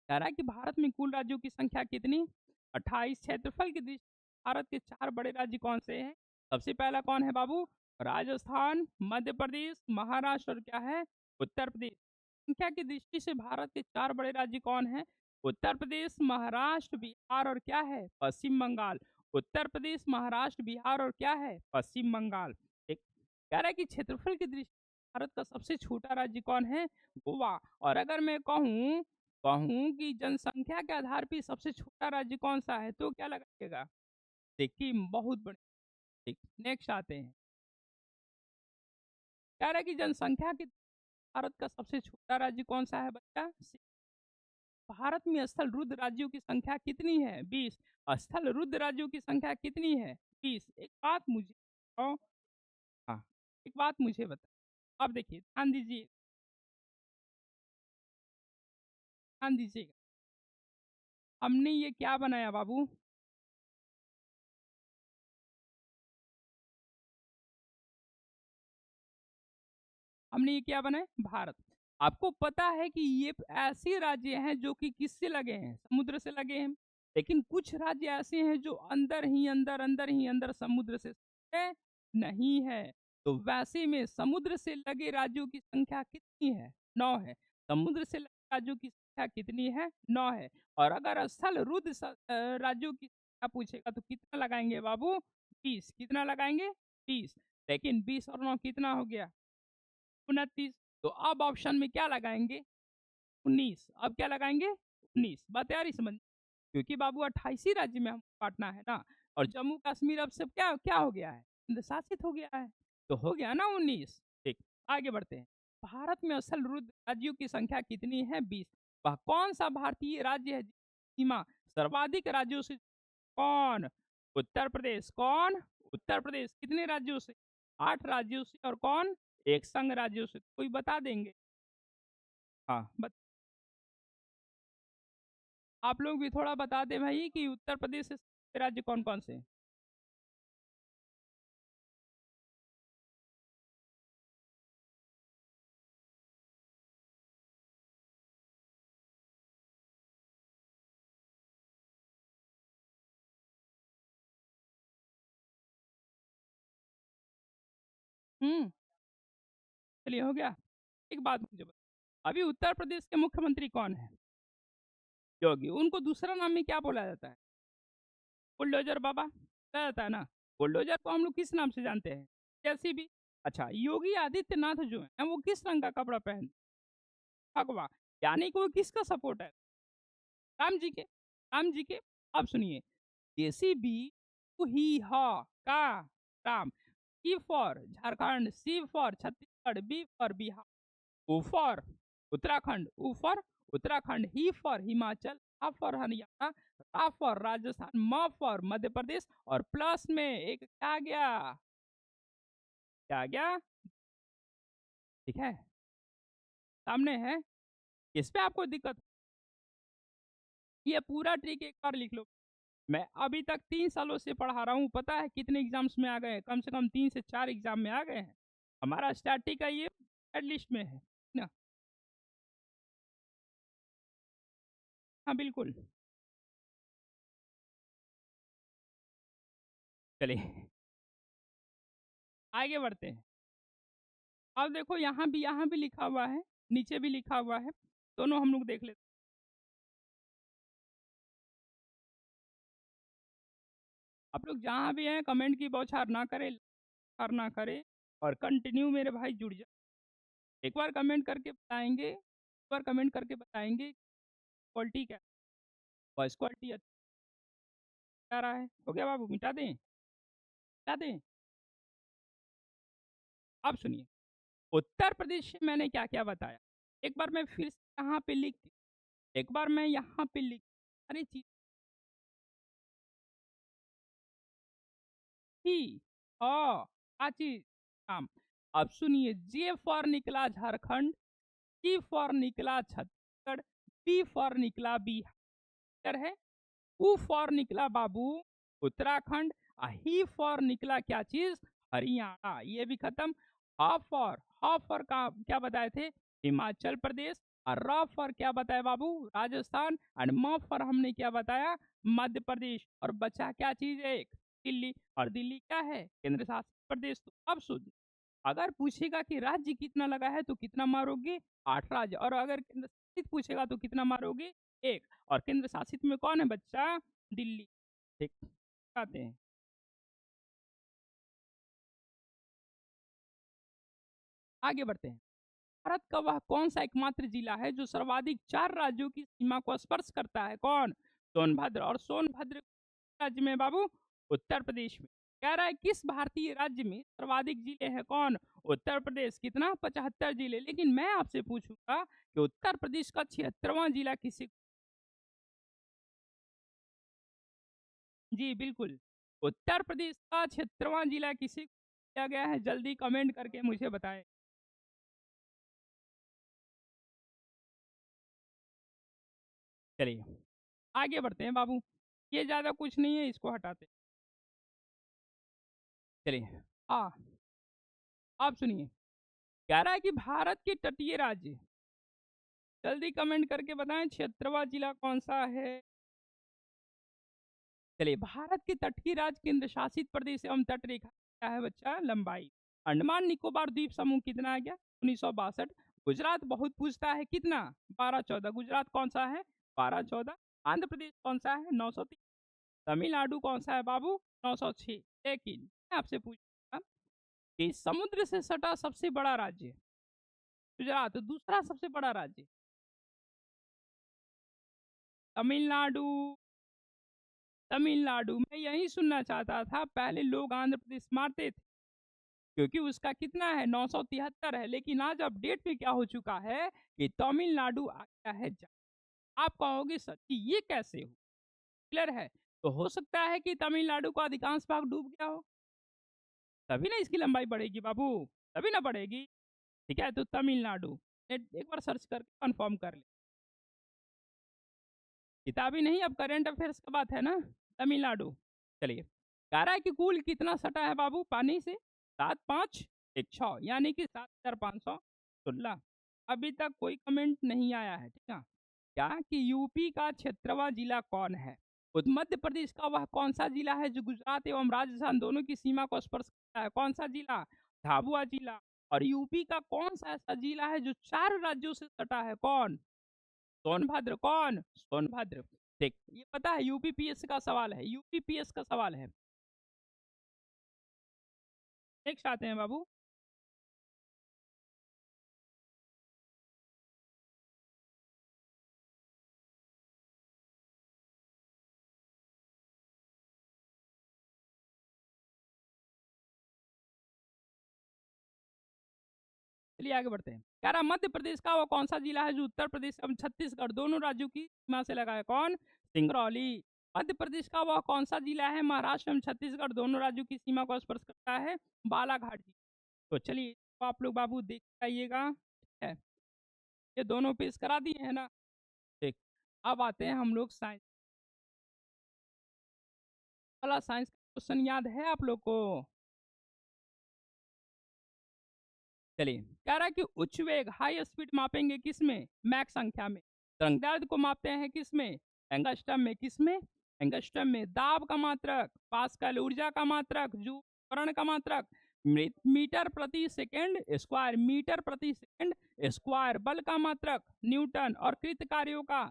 कह रहा है कि भारत में कुल राज्यों की संख्या कितनी, 28। क्षेत्रफल की दृष्टि से भारत के 4 बड़े राज्य कौन से हैं, सबसे पहला कौन है बाबू, राजस्थान, मध्य प्रदेश, महाराष्ट्र और क्या है, उत्तर प्रदेश। संख्या की दृष्टि से भारत के 4 बड़े राज्य कौन हैं, उत्तर प्रदेश, महाराष्ट्र, बिहार और क्या है, पश्चिम बंगाल। उत्तर प्रदेश, महाराष्ट्र, बिहार और क्या है, पश्चिम बंगाल। ठीक, कह रहा है कि क्षेत्रफल की दृष्टि से भारत का सबसे छोटा राज्य कौन है, गोवा। और अगर मैं कहूँ कहूँ कि जनसंख्या के आधार पे सबसे छोटा राज्य कौन सा है, तो क्या लगाइएगा? सिक्किम। बहुत बढ़िया। ठीक, नेक्स्ट आते हैं। कह रहा है कि जनसंख्या की भारत का सबसे छोटा राज्य कौन सा है बच्चा? भारत में स्थल रुद्र राज्यों की संख्या कितनी है? 20। स्थल रुद्र राज्यों की संख्या कितनी है? 20। एक बात मुझे बताओ। हाँ, एक बात मुझे बताओ। अब देखिए, ध्यान दीजिए, ध्यान दीजिएगा। हमने ये क्या बनाया बाबू? हमने ये क्या बनाया? भारत। आपको पता है कि ये ऐसे राज्य हैं जो कि किससे लगे हैं? समुद्र से लगे हैं। लेकिन कुछ राज्य ऐसे हैं जो अंदर ही अंदर समुद्र से सटे नहीं है। तो वैसे में समुद्र से लगे राज्यों की संख्या कितनी है? 9 है। समुद्र से लगे राज्यों की संख्या कितनी है? 9 है। और अगर स्थल रुद्र राज्यों की संख्या पूछेगा तो कितना लगाएंगे बाबू? 20। कितना लगाएंगे? 20। लेकिन 20 और 9 कितना हो गया? 29। तो अब ऑप्शन में क्या लगाएंगे? 19। अब क्या लगाएंगे? 19। बात यार समझ, क्योंकि बाबू 28 ही राज्य में हम बांटना है ना। और जम्मू कश्मीर अब सब क्या क्या हो गया है? केंद्र शासित हो गया है। तो हो गया ना 19। ठीक, आगे बढ़ते हैं। भारत में असल रुद्र राज्यों की संख्या कितनी है? 20। वह कौन सा भारतीय राज्य है जिसकी सीमा सर्वाधिक राज्यों से? कौन? उत्तर प्रदेश। कौन? उत्तर प्रदेश। कितने राज्यों से? 8 राज्यों से। और कौन? एक संघ राज्यों से। कोई बता देंगे? हाँ, आप लोग भी थोड़ा बता दें भाई कि उत्तर प्रदेश से राज्य कौन कौन से हैं? हम्म, चलिए हो गया। एक बात मुझे बताओ, अभी उत्तर प्रदेश के मुख्यमंत्री कौन है? योगी। उनको दूसरा नाम में क्या बोला जाता है? बुलडोजर बाबा बोला जाता है ना। बुलडोजर को हम लोग किस नाम से जानते हैं? जेसीबी। अच्छा, योगी आदित्यनाथ जो है वो किस रंग का कपड़ा पहन? भगवा। यानी कि वो किसका सपोर्ट है? राम जी के। राम जी के। अब सुनिए, जेसीबी ही हा का राम। E for Jharkhand, C for Chhattisgarh, B for Bihar, U for Uttarakhand, U for Uttarakhand, ही फॉर हिमाचल, आ फॉर हरियाणा, रा फॉर राजस्थान, म फॉर मध्य प्रदेश, और प्लस में एक क्या गया? क्या गया? ठीक है, सामने है। इस पे आपको दिक्कत? ये पूरा ट्रिक एक बार लिख लो। मैं अभी तक 3 सालों से पढ़ा रहा हूँ, पता है कितने एग्जाम्स में आ गए हैं? कम से कम 3 से 4 एग्जाम में आ गए हैं। हमारा स्टैटिक का ये लिस्ट में है ना। हाँ बिल्कुल। चलिए आगे बढ़ते हैं। अब देखो, यहाँ भी लिखा हुआ है, नीचे भी लिखा हुआ है। दोनों हम लोग देख लेते हैं। आप लोग जहाँ भी हैं कमेंट की बौछार ना करें, ना करें, और कंटिन्यू मेरे भाई जुड़ जाए। एक बार कमेंट करके बताएंगे, एक बार कमेंट करके बताएंगे क्वालिटी क्या, वॉइस क्वालिटी अच्छा आ रहा है। हो गया बाबू, मिटा दें? मिटा दें? अब सुनिए, उत्तर प्रदेश में मैंने क्या क्या बताया। एक बार मैं फिर से यहाँ पे लिख, एक बार मैं यहाँ पे लिख, अरे चीज ही आची काम। अब सुनिए, जे फॉर निकला झारखंड, टी फॉर निकला छत्तीसगढ़, बी फॉर निकला बिहार है, ऊ फॉर निकला बाबू उत्तराखंड, ही फॉर निकला क्या चीज? हरियाणा। ये भी खत्म। हा फॉर का क्या बताए थे? हिमाचल प्रदेश। और र फॉर क्या बताया बाबू? राजस्थान। एंड म फॉर हमने क्या बताया? मध्य प्रदेश। और बचा क्या चीज? एक दिल्ली। और दिल्ली क्या है? केंद्र शासित प्रदेश। तो अब सुन, अगर पूछेगा कि राज्य कितना लगा है तो कितना मारोगे? 8 राज्य। और अगर केंद्र शासित पूछेगा तो कितना मारोगे? एक। और केंद्र शासित में कौन है बच्चा? दिल्ली। ठीक, आते हैं। आगे बढ़ते हैं। भारत का वह कौन सा एकमात्र जिला है जो सर्वाधिक 4 राज्यों की सीमा को स्पर्श करता है? कौन? सोनभद्र। और सोनभद्र राज्य में बाबू? उत्तर प्रदेश में। कह रहा है किस भारतीय राज्य में सर्वाधिक जिले हैं? कौन? उत्तर प्रदेश। कितना? 75 जिले। लेकिन मैं आपसे पूछूंगा कि उत्तर प्रदेश का 76वां जिला किसे? जी बिल्कुल, उत्तर प्रदेश का 76वां जिला किसे दिया गया है? जल्दी कमेंट करके मुझे बताएं। चलिए आगे बढ़ते हैं बाबू, ये ज्यादा कुछ नहीं है, इसको हटाते हैं। चलिए हाँ, आप सुनिए। कह रहा है कि भारत के तटीय राज्य, जल्दी कमेंट करके बताएं 76वां जिला कौन सा है? चलिए, भारत के तटीय राज्य केंद्र शासित प्रदेश एवं तट रेखा क्या है बच्चा? लंबाई। अंडमान निकोबार द्वीप समूह कितना आ गया? 1962। गुजरात बहुत पूछता है, कितना? 1214। गुजरात कौन सा है? 1214। आंध्र प्रदेश कौन सा है? 903। तमिलनाडु कौन सा है बाबू? 906। लेकिन मैं आपसे पूछूंगा कि समुद्र से सटा सबसे बड़ा राज्य? गुजरात। दूसरा सबसे बड़ा राज्य? तमिलनाडु। तमिलनाडु। मैं यही सुनना चाहता था, पहले लोग आंध्र प्रदेश मारते थे क्योंकि उसका कितना है? 973 है। लेकिन आज अपडेट में क्या हो चुका है कि तमिलनाडु आ गया है आप कहोगे सर कि ये कैसे हो? क्लियर है? तो हो सकता है कि तमिलनाडु का अधिकांश भाग डूब गया हो, तभी ना इसकी लंबाई बढ़ेगी बाबू, तभी ना बढ़ेगी। ठीक है, तो तमिलनाडु एक बार सर्च करके कंफर्म कर ले। किताबी नहीं, अब करंट अफेयर्स का बात है ना। तमिलनाडु। चलिए, कह रहा है कि कुल कितना सटा है बाबू पानी से? 7, 5, 1, 6, यानी कि 7516। अभी तक कोई कमेंट नहीं आया है, ठीक है। क्या कि यूपी का 76वां जिला कौन है? मध्य प्रदेश का वह कौन सा जिला है जो गुजरात एवं राजस्थान दोनों की सीमा को स्पर्श करता है? कौन सा जिला? झाबुआ जिला। और यूपी का कौन सा ऐसा जिला है जो 4 राज्यों से सटा है? कौन? सोनभद्र। कौन? सोनभद्र। देख, ये पता है यूपीपीएस का सवाल है, यूपीपीएस का सवाल है। नेक्स्ट आते हैं बाबू। चलिए आगे बढ़ते हैं। कह रहा मध्य प्रदेश का वो कौन सा जिला है जो उत्तर प्रदेश एवं छत्तीसगढ़ दोनों राज्यों की सीमा से लगा है? कौन? सिंगरौली। मध्य प्रदेश का वह कौन सा जिला है महाराष्ट्र एवं छत्तीसगढ़ दोनों राज्यों की सीमा को स्पर्श करता है? बालाघाट जी। तो चलिए, तो आप लोग बाबू देख आइएगा, ठीक है। ये दोनों पेश करा दिए है ना। ठीक, अब आते हैं हम लोग साइंस वाला। साइंस का क्वेश्चन याद है आप लोग को? चलिए, कह रहा है कि उच्च वेग हाई स्पीड मापेंगे किस में? मैक संख्या में। तरंग को मापते हैं किस में? एंगस्ट्रम में। किस में? एंगस्ट्रम में। दाब का मात्रक पास्कल। ऊर्जा का मात्रक जूल। त्वरण का मात्रक मीटर प्रति सेकंड स्क्वायर। मीटर प्रति सेकंड स्क्वायर। बल का मात्रक न्यूटन। और कृत कार्यों का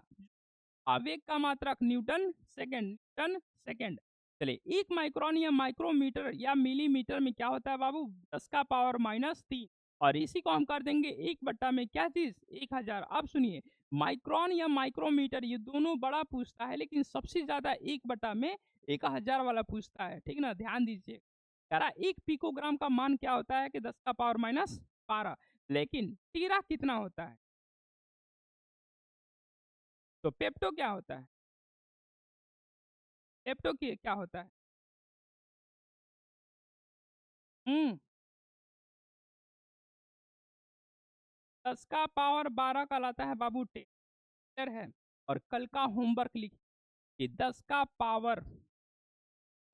आवेग का मात्रक न्यूटन सेकंड। Newton second. चलिए, एक माइक्रोन या माइक्रोमीटर या मिलीमीटर में क्या होता है बाबू? 10⁻³ और इसी को हम कर देंगे 1 बट्टा में क्या चीज? 1000। अब सुनिए, माइक्रोन या माइक्रोमीटर ये दोनों बड़ा पूछता है, लेकिन सबसे ज्यादा 1 बट्टा में 1000 वाला पूछता है, ठीक ना। ध्यान दीजिए, कह रहा 1 पिकोग्राम का मान क्या होता है? कि 10⁻12। लेकिन टीरा कितना होता है? तो पेप्टो क्या होता है? पेप्टो की क्या होता है? हम्म 10⁻12 का लाता है बाबू टेटर है। और कल का होमवर्क लिखिए कि 10 का पावर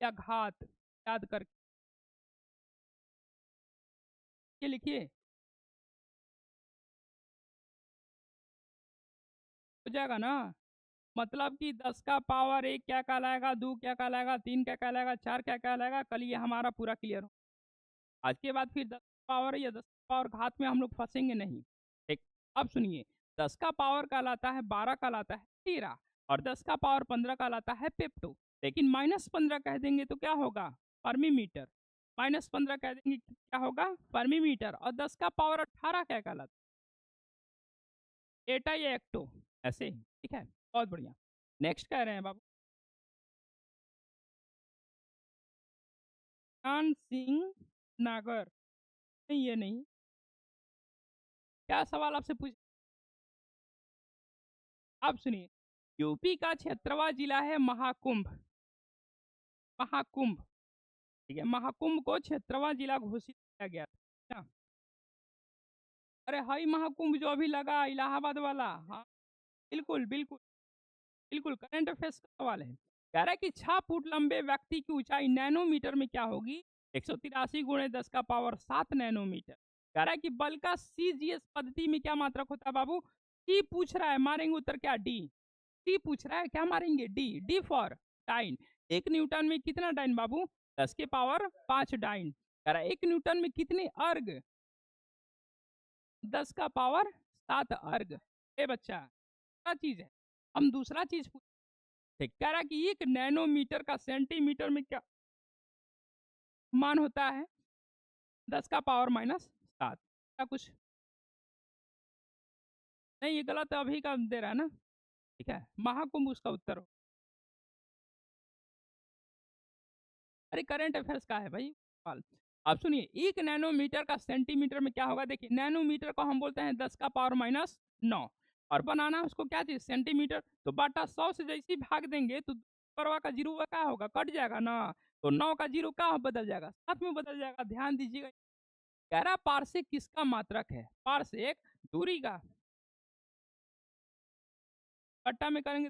या घात याद करके लिखिए, हो जाएगा ना। मतलब कि 10 का पावर 1 क्या कहलाएगा, 2 क्या कहलाएगा, 3 क्या कहलाएगा, 4 क्या कहलाएगा। कल ये हमारा पूरा क्लियर हो। आज के बाद फिर 10 का पावर या 10 का पावर घात में हम लोग फंसेंगे नहीं। ठीक, अब सुनिए, 10 का पावर का लाता है 12 का लाता है 13 और 10 का पावर 15 का लाता है पेप्टो। लेकिन -15 कह देंगे तो क्या होगा? फर्मीमीटर। -15 कह देंगे क्या होगा? फर्मीमीटर। और 10 का पावर 18 क्या कहलाता है? एटा या एक्टो, ऐसे ही, ठीक है, बहुत बढ़िया। नेक्स्ट कह रहे हैं बाबू, कान सिंह नागर, नहीं ये नहीं, क्या सवाल आपसे पूछ, आप सुनिए, यूपी का क्षेत्रवा जिला है महाकुंभ, महाकुंभ, ठीक है, महाकुंभ को क्षेत्रवा जिला घोषित किया गया था। अरे हाई महाकुंभ जो अभी लगा इलाहाबाद वाला, हाँ बिल्कुल बिल्कुल बिल्कुल, करंट अफेयर्स का सवाल है। कह रहा है कि 6 फुट लंबे व्यक्ति की ऊंचाई नैनोमीटर में क्या होगी, 183 गुणे 10 का पावर 7 नैनोमीटर। कह रहा है कि बल का सीजीएस पद्धति में क्या मात्रक होता है बाबू, टी पूछ रहा है, मारेंगे उत्तर क्या, डी, टी पूछ रहा है, क्या मारेंगे, D, D for dyne. 1 newton में कितना डाइन बाबू, 10 के पावर 5 डाइन। कह रहा है 1 न्यूटन में कितने अर्ग, 10 का पावर 7 अर्ग। ए बच्चा क्या चीज है, हम दूसरा चीज ठीक, कह रहा है कि 1 नैनोमीटर का सेंटीमीटर में क्या मान होता है, 10 का पावर -7। क्या कुछ नहीं, ये गलत अभी का दे रहा है ना, ठीक है, महाकुंभ उसका उत्तर हो। अरे करंट अफेयर्स का है भाई सवाल। आप सुनिए, 1 नैनोमीटर का सेंटीमीटर में क्या होगा, देखिए नैनोमीटर को हम बोलते हैं 10 का पावर -9, और बनाना उसको क्या चीज, सेंटीमीटर, तो बाटा 100 से जैसे ही भाग देंगे तो परवा का जीरो क्या होगा, कट जाएगा ना, तो 9 का जीरो क्या बदल जाएगा, 7 में बदल जाएगा, ध्यान दीजिएगा। कह रहा पारसेक किसका मात्रक है, पारसेक दूरी का, कट्टा में करेंगे,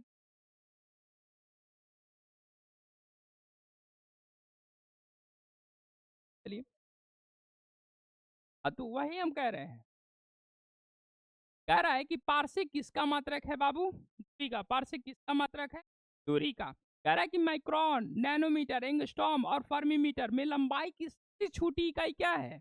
चलिए, तो वही हम कह रहे हैं। कह रहा है कि पारसेक किसका मात्रक है बाबू, दूरी का, पारसेक किसका मात्रक है, दूरी का। कह रहा है कि माइक्रोन, नैनोमीटर, एंगस्ट्रॉम और फर्मीमीटर में लंबाई की सबसे छोटी इकाई क्या है,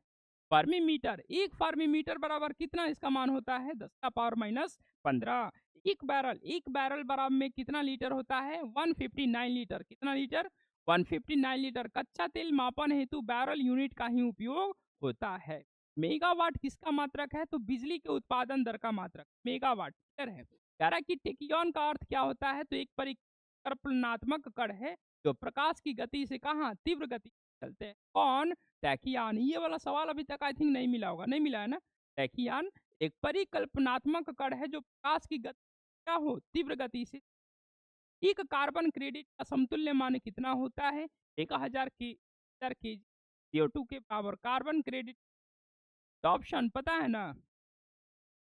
फर्मीमीटर। 1 फर्मीमीटर बराबर कितना इसका मान होता है, 10 का पावर -15। एक बैरल बराबर में कितना लीटर होता है, 159 लीटर, कितना लीटर, 159 लीटर। कच्चा तेल मापन हेतु बैरल यूनिट का ही उपयोग होता है। मेगावाट किसका मात्रक है, तो बिजली के उत्पादन दर का मात्रक, मेगावाट, क्लियर है। कह रहा है कि टेकियन का अर्थ क्या होता है, तो एक परिकल्पनात्मक कण है जो प्रकाश की गति से कहाँ, तीव्र गति चलते हैं, कौन, टैकियान। ये वाला सवाल अभी तक आई थिंक नहीं मिला होगा, नहीं मिला है ना। टैकियान एक परिकल्पनात्मक कण है जो प्रकाश की गति क्या हो, तीव्र गति से। एक कार्बन क्रेडिट का समतुल्य मान कितना होता है, 1000 CO2 के बराबर। कार्बन क्रेडिट का ऑप्शन पता है ना,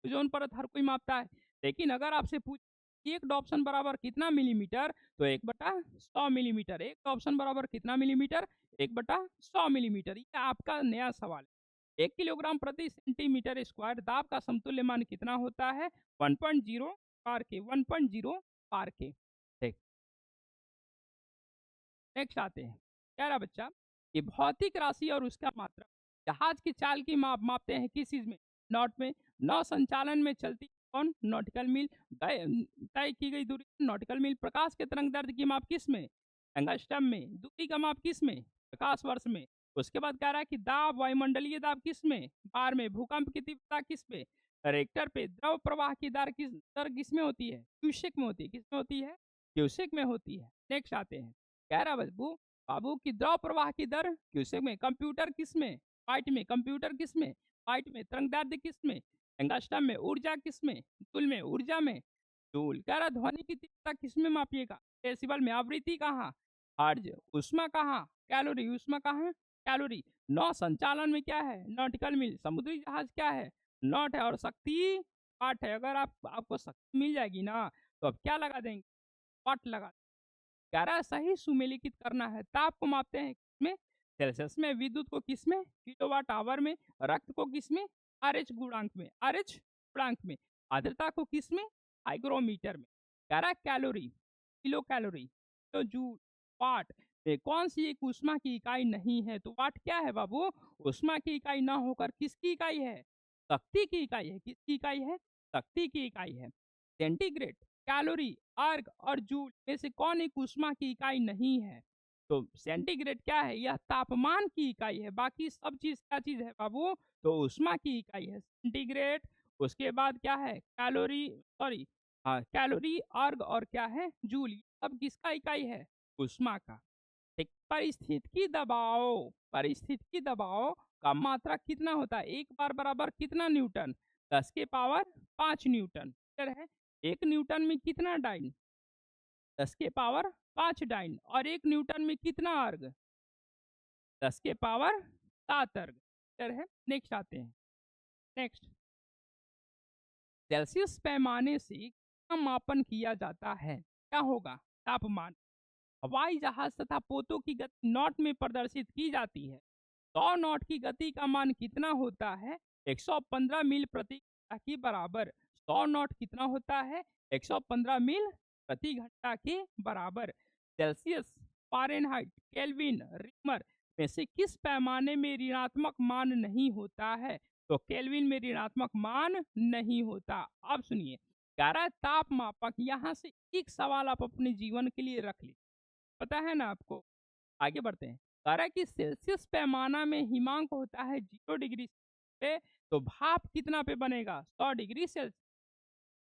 ओजोन परत हर कोई मापता है, लेकिन अगर आपसे पूछ एक डॉप्सन बराबर कितना मिलीमीटर, तो 1/100 मिलीमीटर। एक डॉप्सन बराबर कितना मिलीमीटर, 1/100 मिलीमीटर। ये आपका नया सवाल है। 1 किलोग्राम प्रति सेंटीमीटर स्क्वायर दाब का समतुल्य मान कितना होता है, 1.0 पार के, 1.0 पार के। ठीक, नेक्स्ट आते हैं। कह रहा बच्चा कि भौतिक राशि और उसका मात्रा, जहाज की चाल की मापते हैं किस चीज में, नॉट में। नौ संचालन में चलती कौन, नॉटिकल मील। तय की गई दूरी नॉटिकल मील। प्रकाश के तरंग दैर्ध्य की माप किस में, एंगस्ट्रम में। दूरी का माप किस में, प्रकाश वर्ष में। उसके बाद कह रहा है कि दाब, वायुमंडलीय दाब किस में, बार में। भूकंप की तीव्रता किस पे, रेक्टर पे। द्रव प्रवाह की दर किस में होती है, क्यूसेक में होती है, किस में होती है, क्यूसेक में होती है। नेक्स्ट आते हैं। कह रहा बाबू, बाबू की द्रव प्रवाह की दर क्यूसेक में। कंप्यूटर किस में, बाइट में। कंप्यूटर किस में, बाइट में। तरंग दैर्ध्य किस में, एंगस्ट्रम में। ऊर्जा किस में, जूल में। ऊर्जा में जूल। कह रहा ध्वनि की तीव्रता किस में मापिएगा, डेसिबल में। आवृत्ति कहाँ, हर्ज। उष्मा कहाँ, कैलोरी। उष्मा कहाँ, कैलोरी। नौ संचालन में क्या है, नॉटिकल मील। समुद्री जहाज क्या है, नॉट है। और शक्ति वाट है। अगर आपको शक्ति मिल जाएगी ना, तो अब क्या लगा देंगे, वाट लगा। कह रहा है सही सुमेलित करना है। ताप को मापते हैं किसमें, सेल्सियस में। विद्युत को किसमें, किलोवाट आवर में। रक्त को किसमें, आरएच गुणांक में, आरएच गुणांक में। आर्द्रता को किसमें, हाइग्रोमीटर में। कह रहा है कैलोरी, किलो कैलोरी, तो जूल, वाट। कौन सी एक ऊष्मा की इकाई नहीं है, तो वाट क्या है बाबू, ऊष्मा की इकाई ना होकर किसकी इकाई है, शक्ति की इकाई है। किसकी इकाई है, शक्ति की इकाई है। सेंटीग्रेड, कैलोरी, अर्ग और जूल में से कौन एक ऊष्मा की इकाई नहीं है, तो सेंटीग्रेड क्या है, यह तापमान की इकाई है। बाकी सब चीज क्या चीज है बाबू, तो ऊष्मा की इकाई है। सेंटीग्रेड उसके बाद क्या है कैलोरी, सॉरी हाँ कैलोरी, अर्ग और क्या है जूल। अब किसका इकाई है उष्मा का। ठीक, परिस्थितिकी दबाव, परिस्थितिकी दबाव का मात्रा कितना होता है, एक बार बराबर कितना न्यूटन, 10 के पावर 5 न्यूटन। क्लियर है, 1 न्यूटन में कितना डाइन, 10 के पावर 5 डाइन, और 1 न्यूटन में कितना अर्ग, 10 के पावर 7 अर्ग। क्लियर है, नेक्स्ट आते हैं। नेक्स्ट, सेल्सियस पैमाने से कितना मापन किया जाता है, क्या होगा तापमान। हवाई जहाज तथा पोतों की गति नॉट में प्रदर्शित की जाती है। 100 नॉट की गति का मान कितना होता है, 115 मील प्रति घंटा के बराबर। 100 नॉट कितना होता है, 115 मील प्रति घंटा के बराबर। सेल्सियस, फारेनहाइट, केल्विन, रिक्टर में से किस पैमाने में ऋणात्मक मान नहीं होता है, तो केल्विन में ऋणात्मक मान नहीं होता। अब सुनिए, कह रहा है तापमापक, यहां से एक सवाल आप अपने जीवन के लिए रख लीजिए, पता है ना आपको। आगे बढ़ते हैं, कह रहा है कि सेल्सियस पैमाना में हिमांक होता है 0 डिग्री पे, तो भाप कितना पे बनेगा, 100 डिग्री सेल्सियस।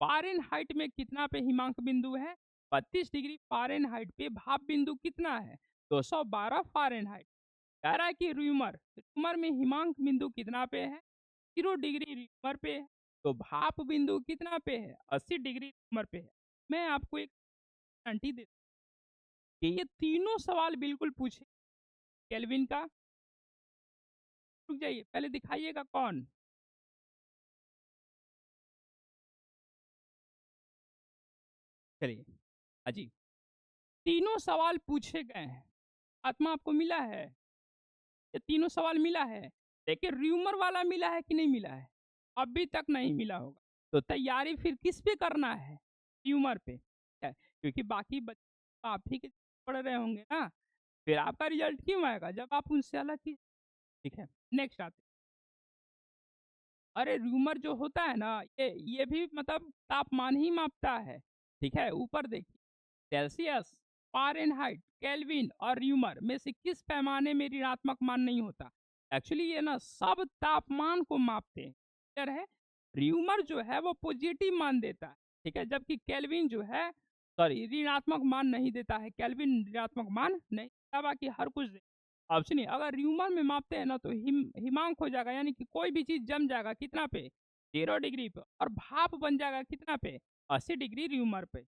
फारेनहाइट में कितना पे हिमांक बिंदु है, 32 डिग्री फारेनहाइट पे भाप बिंदु कितना है, 212 फारेनहाइट। कह रहा है कि रूमर, रूमर में हिमांक बिंदु कितना पे है, 0 डिग्री रूमर पे है, तो भाप बिंदु कितना पे है, 80 डिग्री रूमर पे है। मैं आपको एक गारंटी देता हूं कि ये तीनों सवाल बिल्कुल पूछे केल्विन का। रुक जाइए, पहले दिखाइएगा कौन, चलिए अजी, तीनों सवाल पूछे गए हैं। आत्मा आपको मिला है, ये तीनों सवाल मिला है, देखिए र्यूमर वाला मिला है कि नहीं मिला है, अभी तक नहीं मिला होगा। तो तैयारी फिर किस पे करना है, र्यूमर पे है, क्योंकि बाकी बच्चे आप ही के पढ़ रहे होंगे ना, फिर आपका रिजल्ट क्यों आएगा जब आप उनसे अलग ही। ठीक है, नेक्स्ट आते, अरे र्यूमर जो होता है ना, ये भी मतलब तापमान ही मापता है। ठीक है, ऊपर देखिए, सेल्सियस, फारेनहाइट, केल्विन और र्यूमर में से किस पैमाने में ऋणात्मक मान नहीं होता। एक्चुअली ये ना सब तापमान को मापते हैं। क्लियर है, र्यूमर जो है वो पॉजिटिव मान देता है, ठीक है, जबकि केल्विन जो है, सॉरी, ऋणात्मक मान नहीं देता है, केल्विन ऋणात्मक मान नहीं देता, बाकी हर कुछ दे। अब सुनिए, अगर र्यूमर में मापते हैं ना तो हिमांक हो जाएगा, यानी कि कोई भी चीज जम जाएगा कितना पे, 0 डिग्री पे, और भाप बन जाएगा कितना पे, 80 डिग्री र्यूमर पे।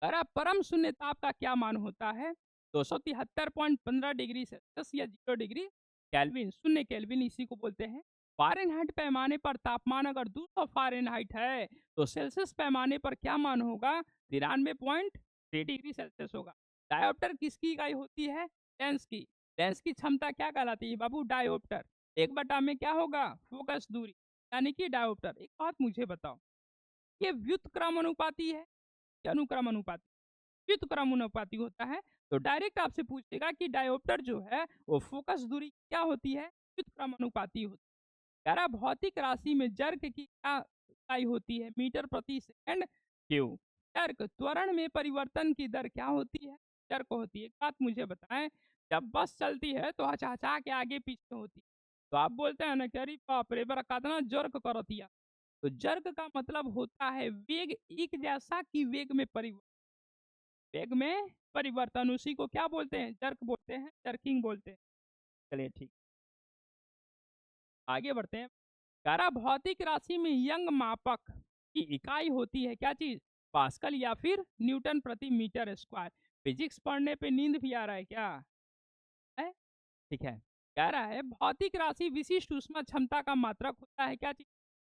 अरे परम शून्य ताप का क्या मान होता है, 273.15 डिग्री सेल्सियस या 0 डिग्री कैल्विन, शून्य केल्विन इसी को बोलते हैं। फारेनहाइट पैमाने पर तापमान अगर 200 फारेनहाइट है, तो सेल्सियस पैमाने पर क्या मान होगा, 93.3 डिग्री सेल्सियस होगा। डायोप्टर किसकी इकाई होती है, लेंस की। लेंस की क्षमता क्या कहलाती है बाबू, डायोप्टर। 1/, में क्या होगा, फोकस दूरी, यानी कि डायोप्टर। एक बात मुझे बताओ, ये व्युत्क्रम अनुपाती है कि अनुक्रम अनुपाती, व्युत्क्रम अनुपाती होता है, तो डायरेक्ट आपसे पूछेगा कि डायोप्टर जो है वो फोकस दूरी क्या होती है, व्युत्क्रम अनुपाती होती है। कह रहा भौतिक राशि में जर्क की क्या इकाई होती है, मीटर प्रति सेकंड क्यूब। जर्क, त्वरण में परिवर्तन की दर क्या होती है, जर्क होती है। एक बात मुझे बताएं, जब बस चलती है तो हचहचा के आगे पीछे होती है, तो आप बोलते हैं ना कि अरे बाप रे बड़ा कितना जर्क करतिया, तो जर्क का मतलब होता है वेग एक जैसा कि वेग में परिवर्तन, वेग में परिवर्तन, उसी को क्या बोलते हैं, जर्क बोलते हैं, जर्किंग बोलते हैं। चलिए ठीक, आगे बढ़ते हैं। करा भौतिक राशि में यंग मापक की इकाई होती है क्या चीज, पास्कल या फिर न्यूटन प्रति मीटर स्क्वायर। फिजिक्स पढ़ने पे नींद भी आ रहा है क्या है, ठीक है। कह रहा है भौतिक राशि विशिष्ट ऊष्मा क्षमता का मात्रक होता है क्या चीज,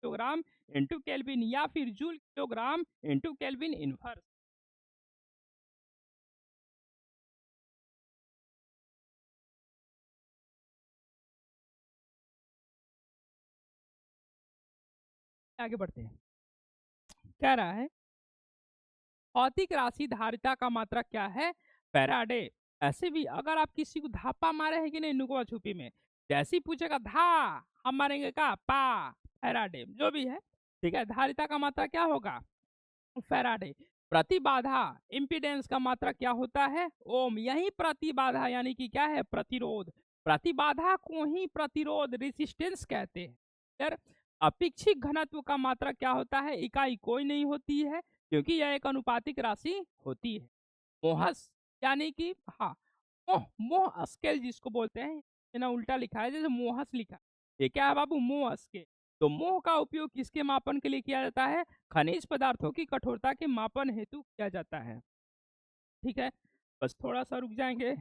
किलोग्राम इंटू केल्विन या फिर joule kilogram into kelvin inverse. आगे बढ़ते हैं, कह रहा है भौतिक राशि धारिता का मात्रक क्या है, फैराडे। ऐसे भी अगर आप किसी को धापा मारे है कि नहीं नुकवा छुपी में, जैसे ही पूछेगा धा, हम मारेंगे का पा, फैराडे जो भी है। ठीक है, धारिता का मात्रा क्या होगा, फैराडे। प्रतिबाधा इम्पीडेंस का मात्रक क्या होता है? ओम। यही प्रतिबाधा यानी कि क्या है? प्रतिरोध। प्रतिबाधा को ही प्रतिरोध रेसिस्टेंस कहते हैं। फिर अपेक्षित घनत्व का मात्रक क्या होता है? इकाई कोई नहीं होती है, क्योंकि यह एक अनुपातिक राशि होती है। मोहस यानी कि हाँ, मोह मोह स्केल जिसको बोलते हैं, ये ना उल्टा लिखा है, जैसे मोहस लिखा है। ये क्या है बाबू? मोह स्केल। तो मोह का उपयोग किसके मापन के लिए किया जाता है? खनिज पदार्थों की कठोरता के मापन हेतु किया जाता है। ठीक है, बस थोड़ा सा रुक जाएंगे।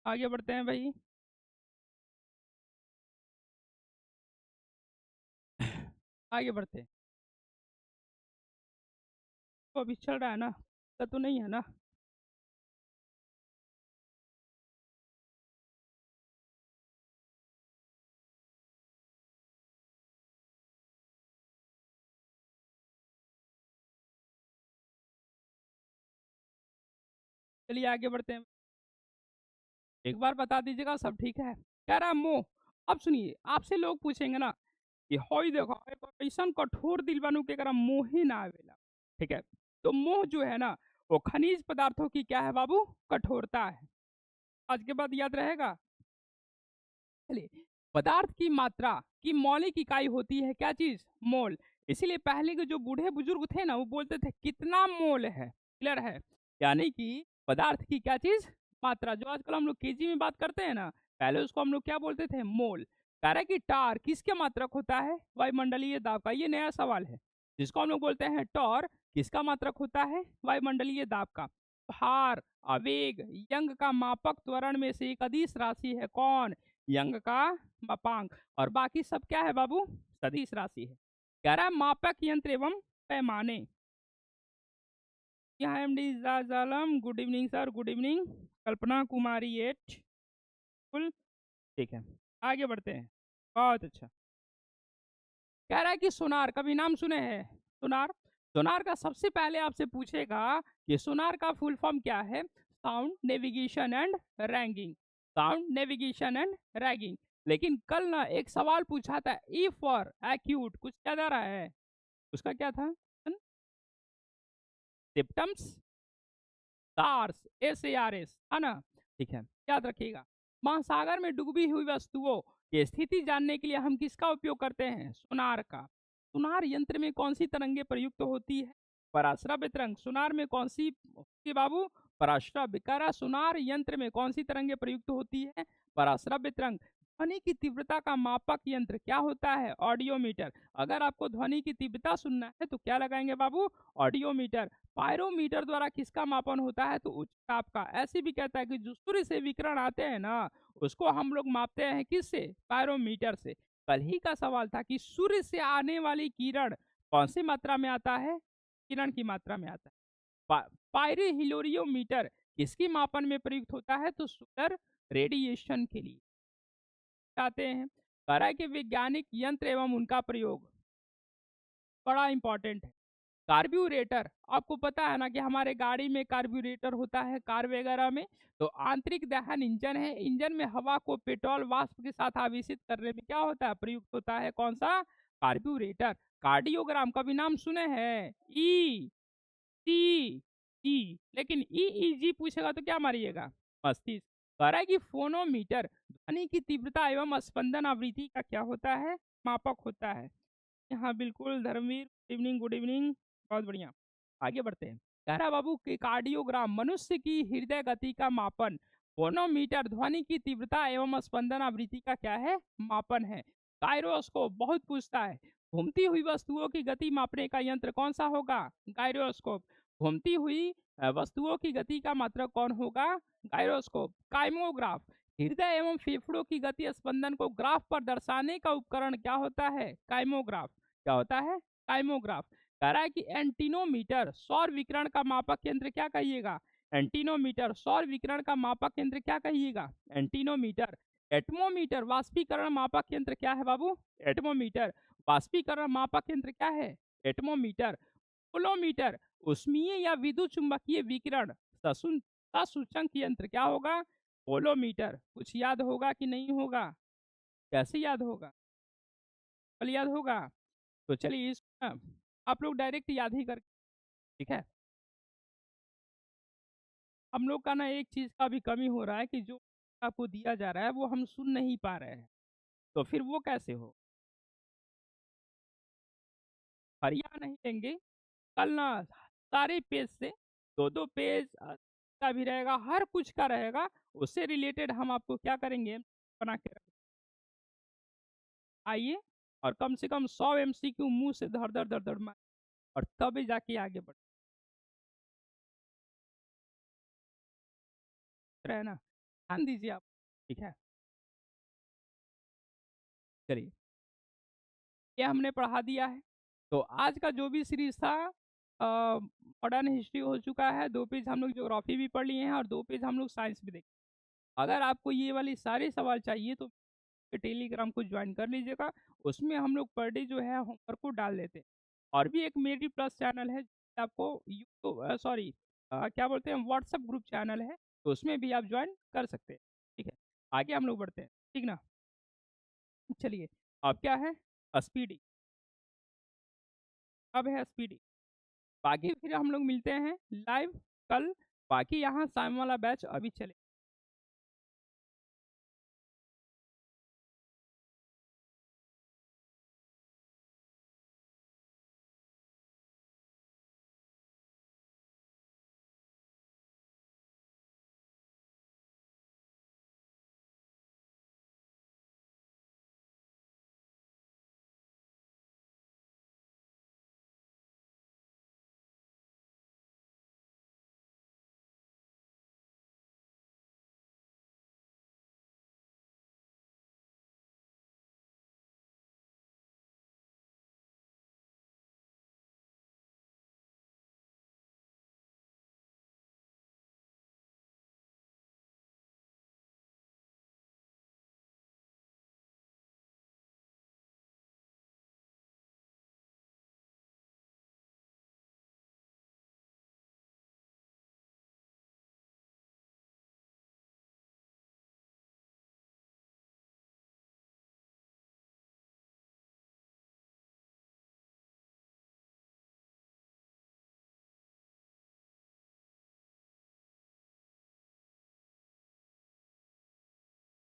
आगे बढ़ते हैं भाई। आगे बढ़ते हैं। तो अभी चल रहा है ना? तो नहीं है ना? चलिए आगे बढ़ते हैं। एक बार बता दीजिएगा सब ठीक है? कह रहा है मोह। अब सुनिए, आपसे लोग पूछेंगे ना कि हई देखो एगो ऐसन कठोर दिल बनू के एकरा मोहे ना आवेला। ठीक है, तो मोह जो है ना, वो खनिज पदार्थों की क्या है बाबू? कठोरता है। आज के बाद याद रहेगा। चलिए, पदार्थ की मात्रा की मौलिक इकाई होती है क्या चीज? मोल। इसीलिए पहले के जो बूढ़े बुजुर्ग थे ना, वो बोलते थे कितना मोल है। क्लियर है? यानी कि पदार्थ की क्या चीज? मात्रा। जो आजकल हम लोग केजी में बात करते हैं ना, पहले उसको हम लोग क्या बोलते थे? मोल। कह रहा है कि टार किसके मात्रक होता है? वायुमंडलीय दाब का। ये नया सवाल है। जिसको हम लोग बोलते हैं टॉर, किसका मात्रक होता है? वायुमंडलीय दाब का। भार, आवेग, यंग का मापक त्वरण में से एक अदिश राशि है। कौन? यंग का मापांक। और बाकी सब क्या है बाबू? सदिश राशि है। कह रहा है मापक यंत्र एवं पैमाने। यहाँ M D Jalam, good evening sir, good evening. Kalpana Kumari एट फुल। ठीक है, आगे बढ़ते हैं। बहुत अच्छा। कह रहा है कि सोनार कभी नाम सुने हैं? सोनार। सोनार का सबसे पहले आपसे पूछेगा कि सोनार का फुल फॉर्म क्या है? Sound navigation and ranking. Sound navigation and ragging. लेकिन कल ना एक सवाल पूछा था, ई फॉर एक्यूट, कुछ याद आ रहा है? उसका क्या था? सिम्टम्स, सार्स, SARS, है ना? ठीक है, याद रखिएगा। महासागर में डूबी हुई वस्तुओं की स्थिति जानने के लिए हम किसका उपयोग करते हैं? सोनार का। सोनार यंत्र में कौन सी तरंगे प्रयुक्त होती है? पराश्रव्य तरंग। सोनार में कौन सी होती है बाबू? पराश्रव्य। कह रहा सोनार यंत्र में कौन सी तरंगे प्रयुक्त होती है? पराश्रव्य तरंग। ध्वनि की तीव्रता का मापक यंत्र क्या होता है? ऑडियोमीटर। अगर आपको ध्वनि की तीव्रता सुनना है तो क्या लगाएंगे बाबू? ऑडियोमीटर। पायरोमीटर द्वारा किसका मापन होता है? तो उच्च ताप का। ऐसे भी कहता है कि जो सूर्य से विकिरण आते हैं ना, उसको हम लोग मापते हैं किससे? पायरोमीटर से। कल ही का सवाल था कि सूर्य से आने वाली किरण कौन सी मात्रा में आता है? किरण की मात्रा में आता है। पायरोहिलोरियोमीटर किसकी मापन में प्रयुक्त होता है? तो सोलर रेडिएशन के लिए आते हैं। कह रहा है कि वैज्ञानिक यंत्र एवं उनका प्रयोग बड़ा इंपॉर्टेंट है। कार्ब्यूरेटर, आपको पता है ना कि हमारे गाड़ी में कार्ब्यूरेटर होता है, कार वगैरह में। तो आंतरिक दहन इंजन है। इंजन में हवा को पेट्रोल वाष्प के साथ आवेशित करने में क्या होता है? प्रयुक्त होता है कौन सा? कार्ब्यूरेटर। कार्डियोग्राम कभी नाम सुने हैं? ECG। लेकिन EEG पूछेगा तो क्या मारिएगा? मस्तिष्क। कह रहा है कि फोनोमीटर ध्वनि की तीव्रता एवं स्पंदन आवृत्ति का क्या होता है? मापक होता है। हाँ बिल्कुल Dharmveer, good evening, good evening. बहुत बढ़िया, आगे बढ़ते हैं। कह रहा बाबू कि कार्डियोग्राम मनुष्य की हृदय गति का मापन। फोनोमीटर ध्वनि की तीव्रता एवं स्पंदन आवृत्ति का क्या है? मापन है। गायरोस्कोप बहुत पूछता है। घूमती हुई वस्तुओं की गति मापने का यंत्र कौन सा होगा? गायरोस्कोप। घूमती हुई वस्तुओं की गति का मात्रक कौन होगा? गायरोस्कोप। काइमोग्राफ हृदय एवं फेफड़ों की गति स्पंदन को ग्राफ पर दर्शाने का उपकरण क्या होता है? काइमोग्राफ। क्या होता है? काइमोग्राफ। कह रहा है कि एंटीनोमीटर सौर विकिरण का मापक यंत्र क्या कहिएगा? एंटीनोमीटर सौर विकिरण का मापक यंत्र क्या कहिएगा? एंटीनोमीटर। एटमोमीटर, वाष्पीकरण मापक यंत्र क्या है बाबू? एटमोमीटर। वाष्पीकरण मापक यंत्र क्या है? एटमोमीटर। पोलोमीटर, ऊष्मीय या विद्युत चुंबकीय विकिरण ससूचक यंत्र क्या होगा? पोलोमीटर। कुछ याद होगा कि नहीं होगा? कैसे याद होगा? कल याद होगा? तो चलिए आप लोग डायरेक्ट याद ही कर, ठीक है। हम लोग का ना एक चीज का भी कमी हो रहा है कि जो आपको दिया जा रहा है वो हम सुन नहीं पा रहे हैं, तो फिर वो कैसे हो? हरिया नहीं लेंगे, कल ना सारे पेज से दो दो पेज का भी रहेगा, हर कुछ का रहेगा, उससे रिलेटेड हम आपको क्या करेंगे, बना के आइए, और कम से कम 100 MCQ मुंह से धड़ धड़ धड़ धड़ मार, और तभी जाके आगे बढ़ रहे हैं ना। ध्यान दीजिए आप, ठीक है। चलिए, ये हमने पढ़ा दिया है। तो आज का जो भी सीरीज था, मॉडर्न हिस्ट्री हो चुका है, 2 पेज हम लोग ज्योग्राफी भी पढ़ लिए हैं और 2 पेज हम लोग साइंस भी देखे। अगर आपको ये वाली सारे सवाल चाहिए तो टेलीग्राम को ज्वाइन कर लीजिएगा, उसमें हम लोग पर डे जो है होमवर्क को डाल देते हैं। और भी एक मेरी प्लस चैनल है, आपको यूट्यूब सॉरी क्या बोलते हैं, व्हाट्सएप ग्रुप चैनल है, तो उसमें भी आप ज्वाइन कर सकते हैं, ठीक है। आगे हम लोग बढ़ते हैं, ठीक ना। चलिए, अब क्या है, स्पीडी। अब है स्पीडी। बाकी फिर हम लोग मिलते हैं लाइव कल। बाकी यहाँ शाम वाला बैच अभी चले।